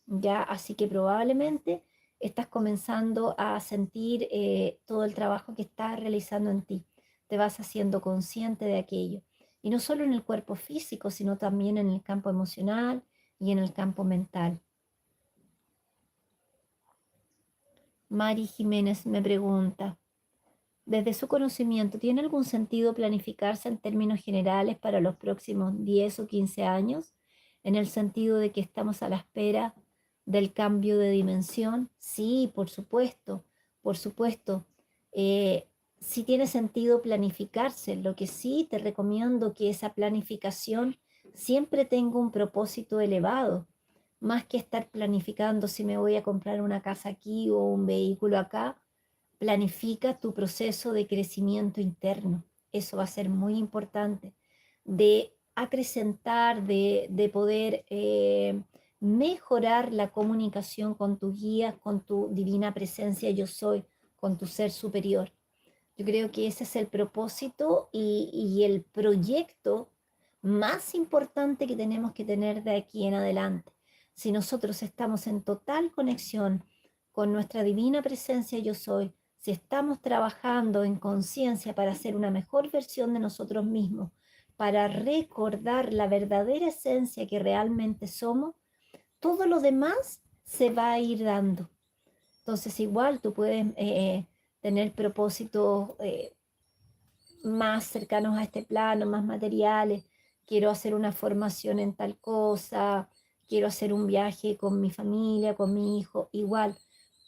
Ya, así que probablemente estás comenzando a sentir todo el trabajo que estás realizando en ti. Te vas haciendo consciente de aquello. Y no solo en el cuerpo físico, sino también en el campo emocional y en el campo mental. Mari Jiménez me pregunta, desde su conocimiento, ¿tiene algún sentido planificarse en términos generales para los próximos 10 o 15 años? En el sentido de que estamos a la espera del cambio de dimensión. Sí, por supuesto, por supuesto. Eh, sí tiene sentido planificarse. Lo que sí te recomiendo que esa planificación siempre tenga un propósito elevado, más que estar planificando si me voy a comprar una casa aquí o un vehículo acá. Planifica tu proceso de crecimiento interno. Eso va a ser muy importante, de acrecentar, de poder mejorar la comunicación con tu guía, con tu divina presencia yo soy, con tu ser superior. Yo creo que ese es el propósito y el proyecto más importante que tenemos que tener de aquí en adelante. Si nosotros estamos en total conexión con nuestra divina presencia yo soy, si estamos trabajando en conciencia para ser una mejor versión de nosotros mismos, para recordar la verdadera esencia que realmente somos, todo lo demás se va a ir dando. Entonces igual tú puedes tener propósitos más cercanos a este plano, más materiales. Quiero hacer una formación en tal cosa, quiero hacer un viaje con mi familia, con mi hijo, igual.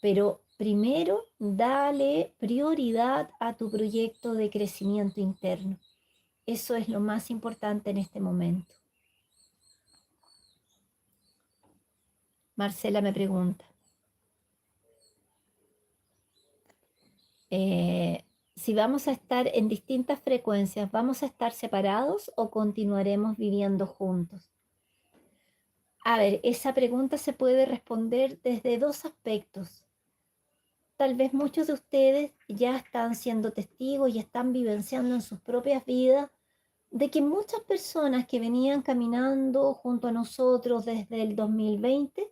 Pero primero, dale prioridad a tu proyecto de crecimiento interno. Eso es lo más importante en este momento. Marcela me pregunta, eh, si vamos a estar en distintas frecuencias, ¿vamos a estar separados o continuaremos viviendo juntos? A ver, esa pregunta se puede responder desde dos aspectos. Tal vez muchos de ustedes ya están siendo testigos y están vivenciando en sus propias vidas de que muchas personas que venían caminando junto a nosotros desde el 2020,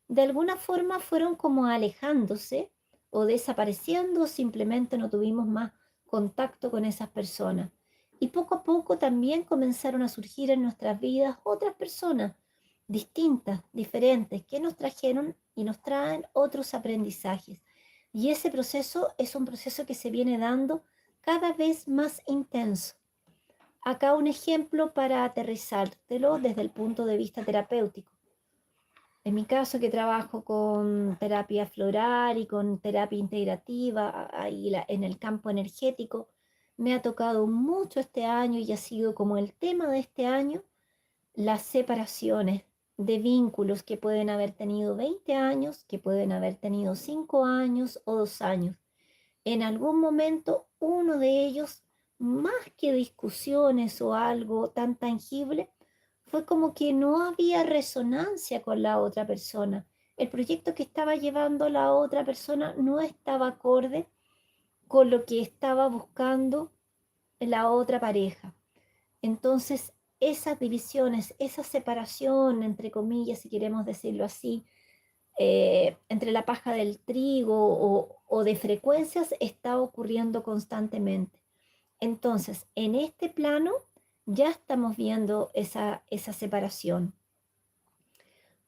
de alguna forma fueron como alejándose o desapareciendo, simplemente no tuvimos más contacto con esas personas. Y poco a poco también comenzaron a surgir en nuestras vidas otras personas distintas, diferentes, que nos trajeron y nos traen otros aprendizajes. Y ese proceso es un proceso que se viene dando cada vez más intenso. Acá un ejemplo para aterrizártelo desde el punto de vista terapéutico. En mi caso, que trabajo con terapia floral y con terapia integrativa, ahí en el campo energético, me ha tocado mucho este año y ha sido como el tema de este año, las separaciones de vínculos que pueden haber tenido 20 años, que pueden haber tenido 5 años o 2 años. En algún momento uno de ellos, más que discusiones o algo tan tangible, fue como que no había resonancia con la otra persona. El proyecto que estaba llevando la otra persona no estaba acorde con lo que estaba buscando la otra pareja. Entonces, esas divisiones, esa separación, entre comillas, si queremos decirlo así, entre la paja del trigo o de frecuencias está ocurriendo constantemente. Entonces, en este plano ya estamos viendo esa separación.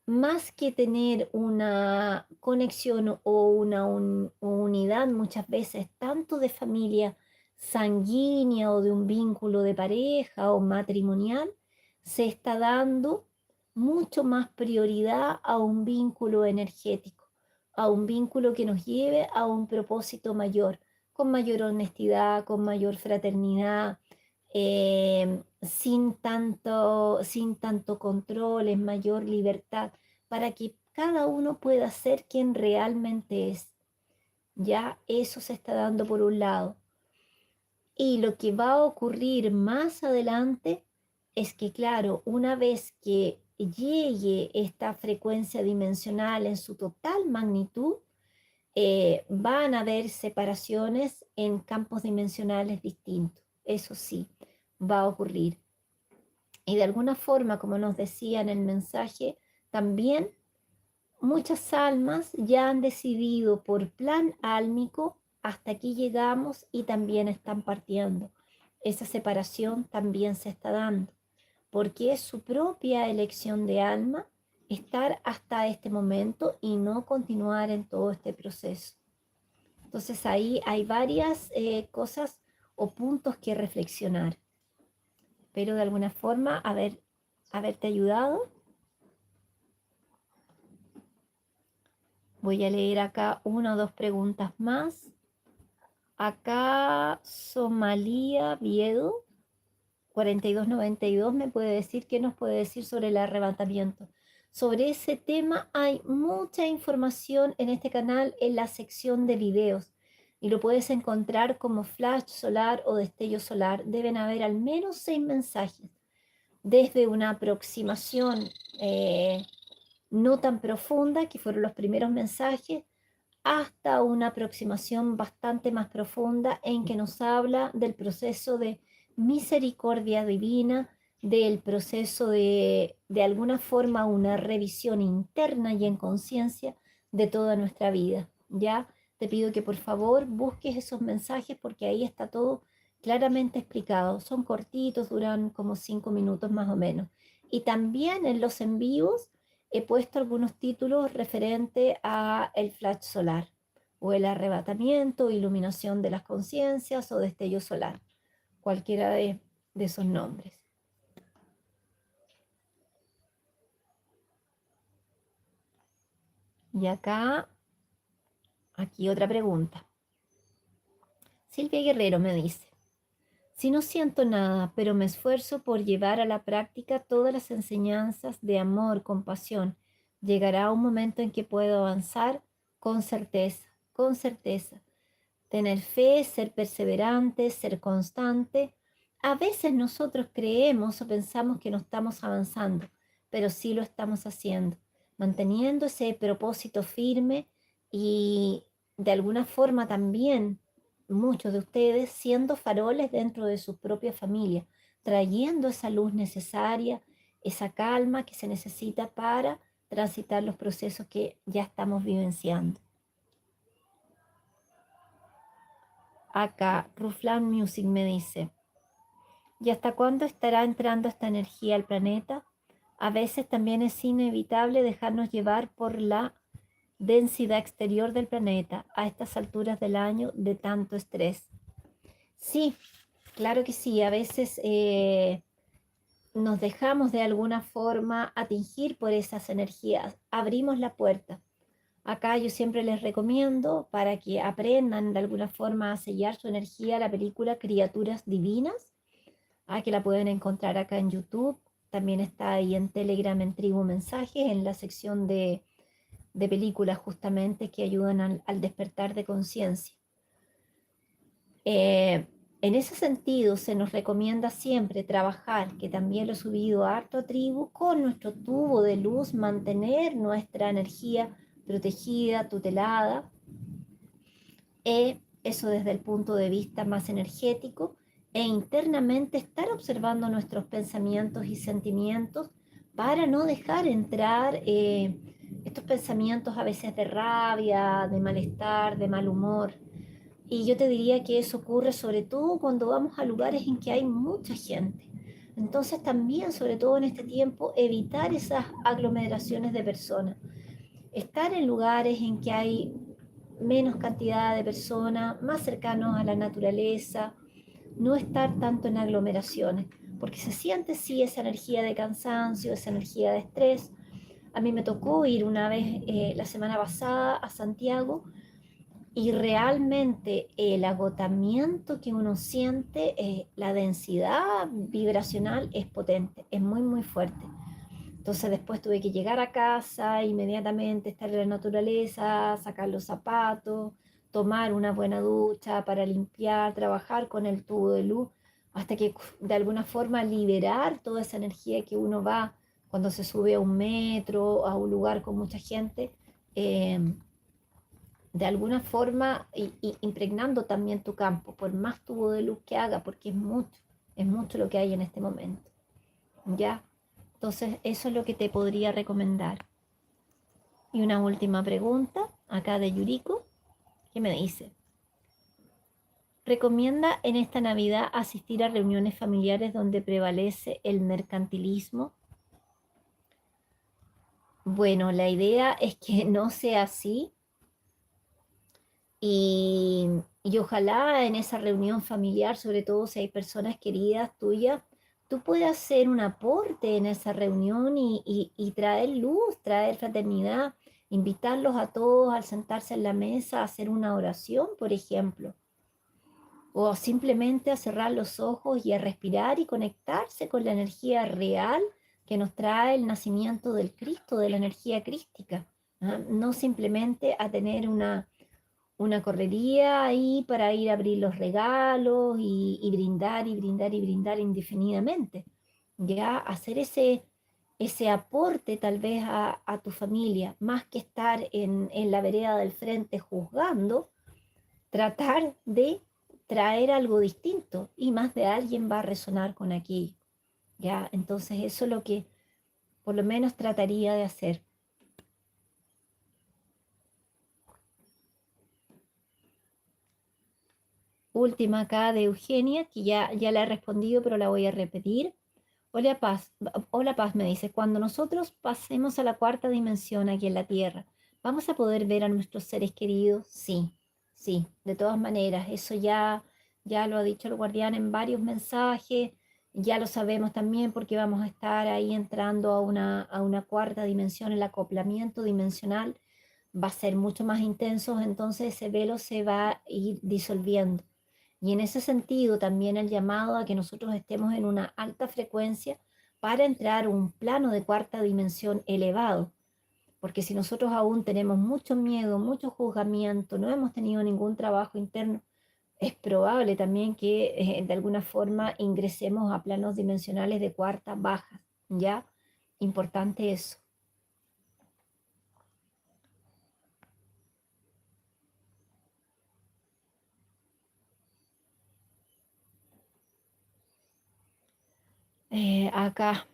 Más que tener una conexión o una unidad muchas veces, tanto de familia sanguínea o de un vínculo de pareja o matrimonial, se está dando mucho más prioridad a un vínculo energético, a un vínculo que nos lleve a un propósito mayor, con mayor honestidad, con mayor fraternidad, sin tanto control, en mayor libertad, para que cada uno pueda ser quien realmente es. Ya eso se está dando por un lado. Y lo que va a ocurrir más adelante es que, claro, una vez que llegue esta frecuencia dimensional en su total magnitud, van a haber separaciones en campos dimensionales distintos. Eso sí, va a ocurrir. Y de alguna forma, como nos decía en el mensaje, también muchas almas ya han decidido por plan álmico, hasta aquí llegamos y también están partiendo. Esa separación también se está dando, porque es su propia elección de alma estar hasta este momento y no continuar en todo este proceso. Entonces ahí hay varias cosas o puntos que reflexionar. Pero de alguna forma haberte ayudado. Voy a leer acá una o dos preguntas más. Acá Somalia Viedo 4292 me puede decir qué nos puede decir sobre el arrebatamiento. Sobre ese tema hay mucha información en este canal en la sección de videos y lo puedes encontrar como flash solar o destello solar. Deben haber al menos 6 mensajes, desde una aproximación no tan profunda, que fueron los primeros mensajes, hasta una aproximación bastante más profunda en que nos habla del proceso de misericordia divina, del proceso de alguna forma una revisión interna y en conciencia de toda nuestra vida. Ya te pido que por favor busques esos mensajes porque ahí está todo claramente explicado. Son cortitos, duran como 5 minutos más o menos. Y también en los envíos he puesto algunos títulos referentes a el flash solar o el arrebatamiento, iluminación de las conciencias o destello solar, cualquiera de esos nombres. Y acá, aquí otra pregunta. Silvia Guerrero me dice, si no siento nada, pero me esfuerzo por llevar a la práctica todas las enseñanzas de amor, compasión, llegará un momento en que puedo avanzar con certeza, con certeza. Tener fe, ser perseverante, ser constante. A veces nosotros creemos o pensamos que no estamos avanzando, pero sí lo estamos haciendo, manteniendo ese propósito firme y de alguna forma también muchos de ustedes siendo faroles dentro de su propia familia, trayendo esa luz necesaria, esa calma que se necesita para transitar los procesos que ya estamos vivenciando. Acá, Ruflan Music me dice, ¿y hasta cuándo estará entrando esta energía al planeta? A veces también es inevitable dejarnos llevar por la densidad exterior del planeta a estas alturas del año de tanto estrés. Sí, claro que sí, a veces nos dejamos de alguna forma atingir por esas energías, abrimos la puerta. Acá yo siempre les recomiendo para que aprendan de alguna forma a sellar su energía la película Criaturas Divinas, que la pueden encontrar acá en YouTube. También está ahí en Telegram, en Tribu Mensajes, en la sección de películas justamente que ayudan al despertar de conciencia. En ese sentido, se nos recomienda siempre trabajar, que también lo he subido a harto Tribu, con nuestro tubo de luz, mantener nuestra energía protegida, tutelada, eso desde el punto de vista más energético, e internamente estar observando nuestros pensamientos y sentimientos para no dejar entrar estos pensamientos a veces de rabia, de malestar, de mal humor. Y yo te diría que eso ocurre sobre todo cuando vamos a lugares en que hay mucha gente. Entonces también, sobre todo en este tiempo, evitar esas aglomeraciones de personas. Estar en lugares en que hay menos cantidad de personas, más cercanos a la naturaleza, no estar tanto en aglomeraciones, porque se siente sí esa energía de cansancio, esa energía de estrés. A mí me tocó ir una vez la semana pasada a Santiago y realmente el agotamiento que uno siente, la densidad vibracional es potente, es muy, muy fuerte. Entonces después tuve que llegar a casa, inmediatamente estar en la naturaleza, sacar los zapatos, tomar una buena ducha para limpiar, trabajar con el tubo de luz, hasta que de alguna forma liberar toda esa energía que uno va cuando se sube a un metro, a un lugar con mucha gente, eh, de alguna forma y impregnando también tu campo, por más tubo de luz que haga, porque es mucho lo que hay en este momento, ¿ya? Entonces, eso es lo que te podría recomendar. Y una última pregunta, acá de Yuriko, que me dice, ¿recomienda en esta Navidad asistir a reuniones familiares donde prevalece el mercantilismo? Bueno, la idea es que no sea así y, y ojalá en esa reunión familiar, sobre todo si hay personas queridas tuyas, tú puedas hacer un aporte en esa reunión y traer luz, traer fraternidad, invitarlos a todos al sentarse en la mesa a hacer una oración, por ejemplo, o simplemente a cerrar los ojos y a respirar y conectarse con la energía real que nos trae el nacimiento del Cristo, de la energía crística. ¿Ah? No simplemente a tener una correría ahí para ir a abrir los regalos y brindar y brindar y brindar indefinidamente. Ya hacer ese aporte tal vez a tu familia, más que estar en la vereda del frente juzgando, tratar de traer algo distinto y más de alguien va a resonar con aquello. Ya, entonces eso es lo que por lo menos trataría de hacer. Última acá de Eugenia, que ya la he respondido, pero la voy a repetir. Hola Paz, me dice, cuando nosotros pasemos a la cuarta dimensión aquí en la Tierra, ¿vamos a poder ver a nuestros seres queridos? Sí, sí, de todas maneras, eso ya lo ha dicho el guardián en varios mensajes, ya lo sabemos también porque vamos a estar ahí entrando a una cuarta dimensión, el acoplamiento dimensional va a ser mucho más intenso, entonces ese velo se va a ir disolviendo. Y en ese sentido también el llamado a que nosotros estemos en una alta frecuencia para entrar a un plano de cuarta dimensión elevado. Porque si nosotros aún tenemos mucho miedo, mucho juzgamiento, no hemos tenido ningún trabajo interno, es probable también que de alguna forma ingresemos a planos dimensionales de cuarta baja. ¿Ya? Importante eso. Acá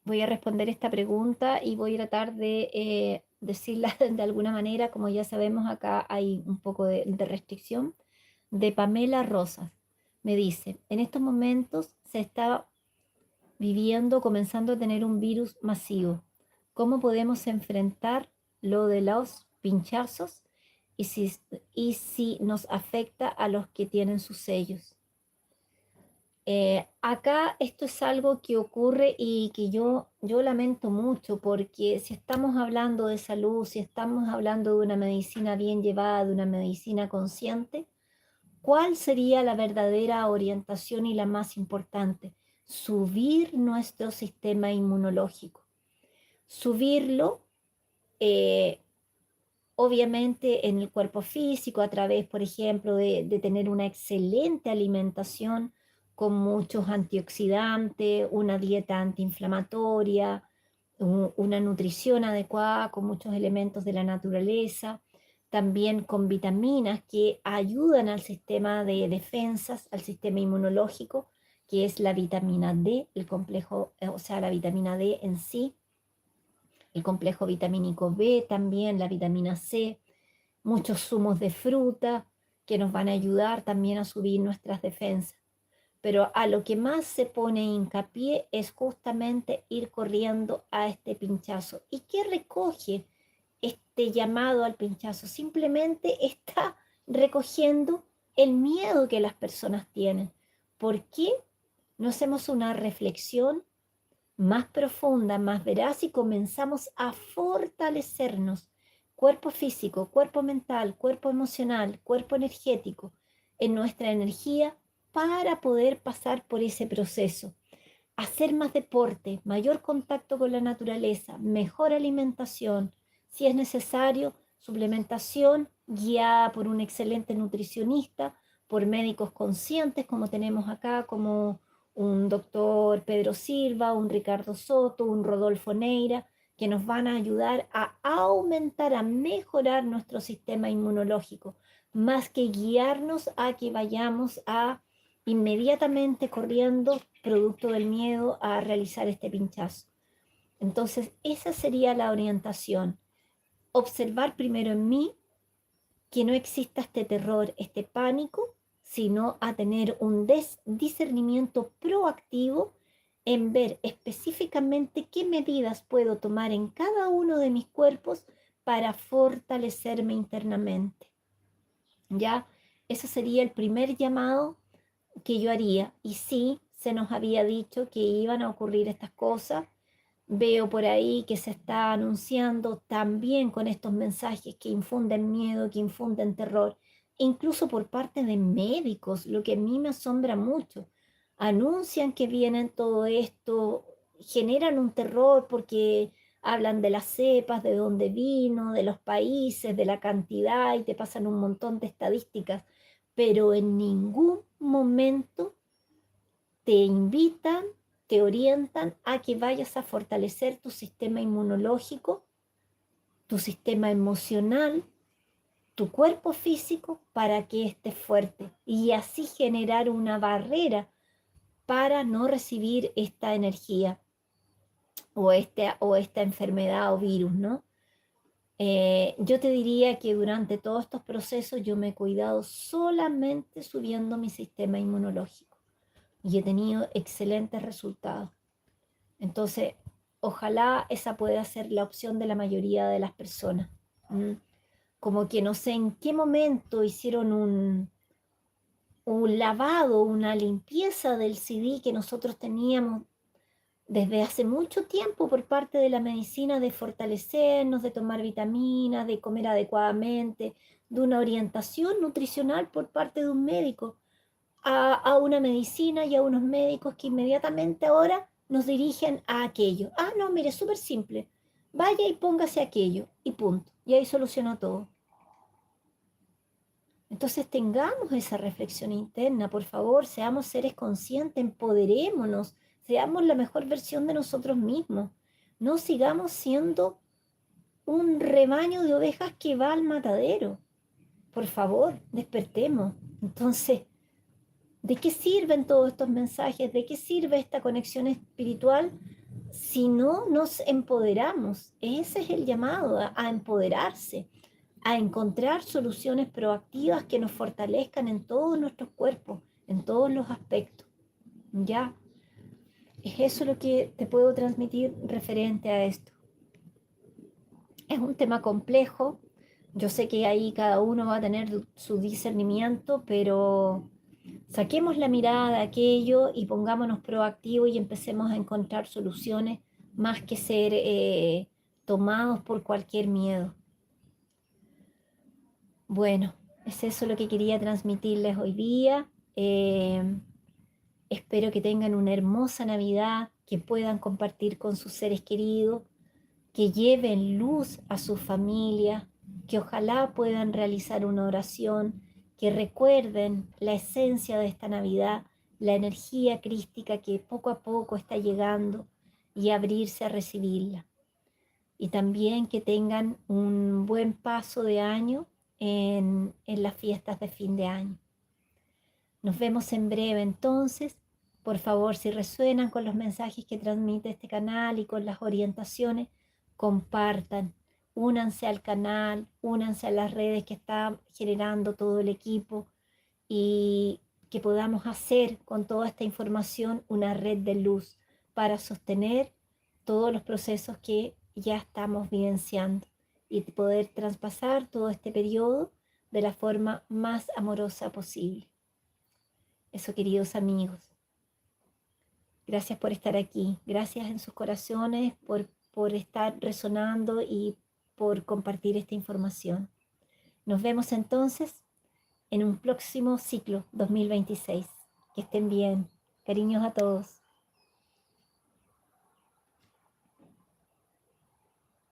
voy a responder esta pregunta y voy a tratar de decirla de alguna manera, como ya sabemos, acá hay un poco de restricción, de Pamela Rosas. Me dice, en estos momentos se está viviendo, comenzando a tener un virus masivo. ¿Cómo podemos enfrentar lo de los pinchazos y si nos afecta a los que tienen sus sellos? Acá esto es algo que ocurre y que yo lamento mucho porque si estamos hablando de salud, si estamos hablando de una medicina bien llevada, de una medicina consciente, ¿cuál sería la verdadera orientación y la más importante? Subir nuestro sistema inmunológico. Subirlo, eh, obviamente, en el cuerpo físico, a través, por ejemplo, de tener una excelente alimentación con muchos antioxidantes, una dieta antiinflamatoria, una nutrición adecuada con muchos elementos de la naturaleza, también con vitaminas que ayudan al sistema de defensas, al sistema inmunológico, que es la vitamina D, el complejo, o sea, la vitamina D en sí, el complejo vitamínico B también, la vitamina C, muchos zumos de fruta que nos van a ayudar también a subir nuestras defensas. Pero a lo que más se pone hincapié es justamente ir corriendo a este pinchazo. ¿Y qué recoge este llamado al pinchazo? Simplemente está recogiendo el miedo que las personas tienen. ¿Por qué no hacemos una reflexión más profunda, más veraz y comenzamos a fortalecernos, cuerpo físico, cuerpo mental, cuerpo emocional, cuerpo energético, en nuestra energía para poder pasar por ese proceso? Hacer más deporte, mayor contacto con la naturaleza, mejor alimentación, si es necesario, suplementación guiada por un excelente nutricionista, por médicos conscientes como tenemos acá, como un doctor Pedro Silva, un Ricardo Soto, un Rodolfo Neira, que nos van a ayudar a aumentar, a mejorar nuestro sistema inmunológico, más que guiarnos a que vayamos a inmediatamente corriendo, producto del miedo, a realizar este pinchazo. Entonces, esa sería la orientación. Observar primero en mí que no exista este terror, este pánico, sino a tener un discernimiento proactivo en ver específicamente qué medidas puedo tomar en cada uno de mis cuerpos para fortalecerme internamente. ¿Ya? Ese sería el primer llamado que yo haría. Y sí, se nos había dicho que iban a ocurrir estas cosas. Veo por ahí que se está anunciando también con estos mensajes que infunden miedo, que infunden terror, incluso por parte de médicos, lo que a mí me asombra mucho. Anuncian que vienen todo esto, generan un terror porque hablan de las cepas, de dónde vino, de los países, de la cantidad y te pasan un montón de estadísticas, pero en ningún momento te invitan, te orientan a que vayas a fortalecer tu sistema inmunológico, tu sistema emocional, tu cuerpo físico para que esté fuerte y así generar una barrera para no recibir esta energía o esta enfermedad o virus, ¿no? Yo te diría que durante todos estos procesos yo me he cuidado solamente subiendo mi sistema inmunológico y he tenido excelentes resultados. Entonces, ojalá esa pueda ser la opción de la mayoría de las personas. ¿Mm? Como que no sé en qué momento hicieron un lavado, una limpieza del CD que nosotros teníamos desde hace mucho tiempo por parte de la medicina de fortalecernos, de tomar vitaminas, de comer adecuadamente, de una orientación nutricional por parte de un médico a una medicina y a unos médicos que inmediatamente ahora nos dirigen a aquello. Ah, no, mire, súper simple. Vaya y póngase aquello y punto. Y ahí solucionó todo. Entonces tengamos esa reflexión interna, por favor, seamos seres conscientes, empoderémonos, seamos la mejor versión de nosotros mismos. No sigamos siendo un rebaño de ovejas que va al matadero. Por favor, despertemos. Entonces, ¿de qué sirven todos estos mensajes? ¿De qué sirve esta conexión espiritual si no nos empoderamos? Ese es el llamado, a empoderarse, a encontrar soluciones proactivas que nos fortalezcan en todos nuestros cuerpos, en todos los aspectos. ¿Ya? Es eso lo que te puedo transmitir referente a esto. Es un tema complejo. Yo sé que ahí cada uno va a tener su discernimiento, pero saquemos la mirada de aquello y pongámonos proactivos y empecemos a encontrar soluciones más que ser tomados por cualquier miedo. Bueno, es eso lo que quería transmitirles hoy día. Espero que tengan una hermosa Navidad, que puedan compartir con sus seres queridos, que lleven luz a su familia, que ojalá puedan realizar una oración, que recuerden la esencia de esta Navidad, la energía crística que poco a poco está llegando y abrirse a recibirla. Y también que tengan un buen paso de año en las fiestas de fin de año. Nos vemos en breve entonces. Por favor, si resuenan con los mensajes que transmite este canal y con las orientaciones, compartan, únanse al canal, únanse a las redes que está generando todo el equipo y que podamos hacer con toda esta información una red de luz para sostener todos los procesos que ya estamos vivenciando y poder traspasar todo este periodo de la forma más amorosa posible. Eso, queridos amigos. Gracias por estar aquí. Gracias en sus corazones por estar resonando y por compartir esta información. Nos vemos entonces en un próximo ciclo 2026. Que estén bien. Cariños a todos.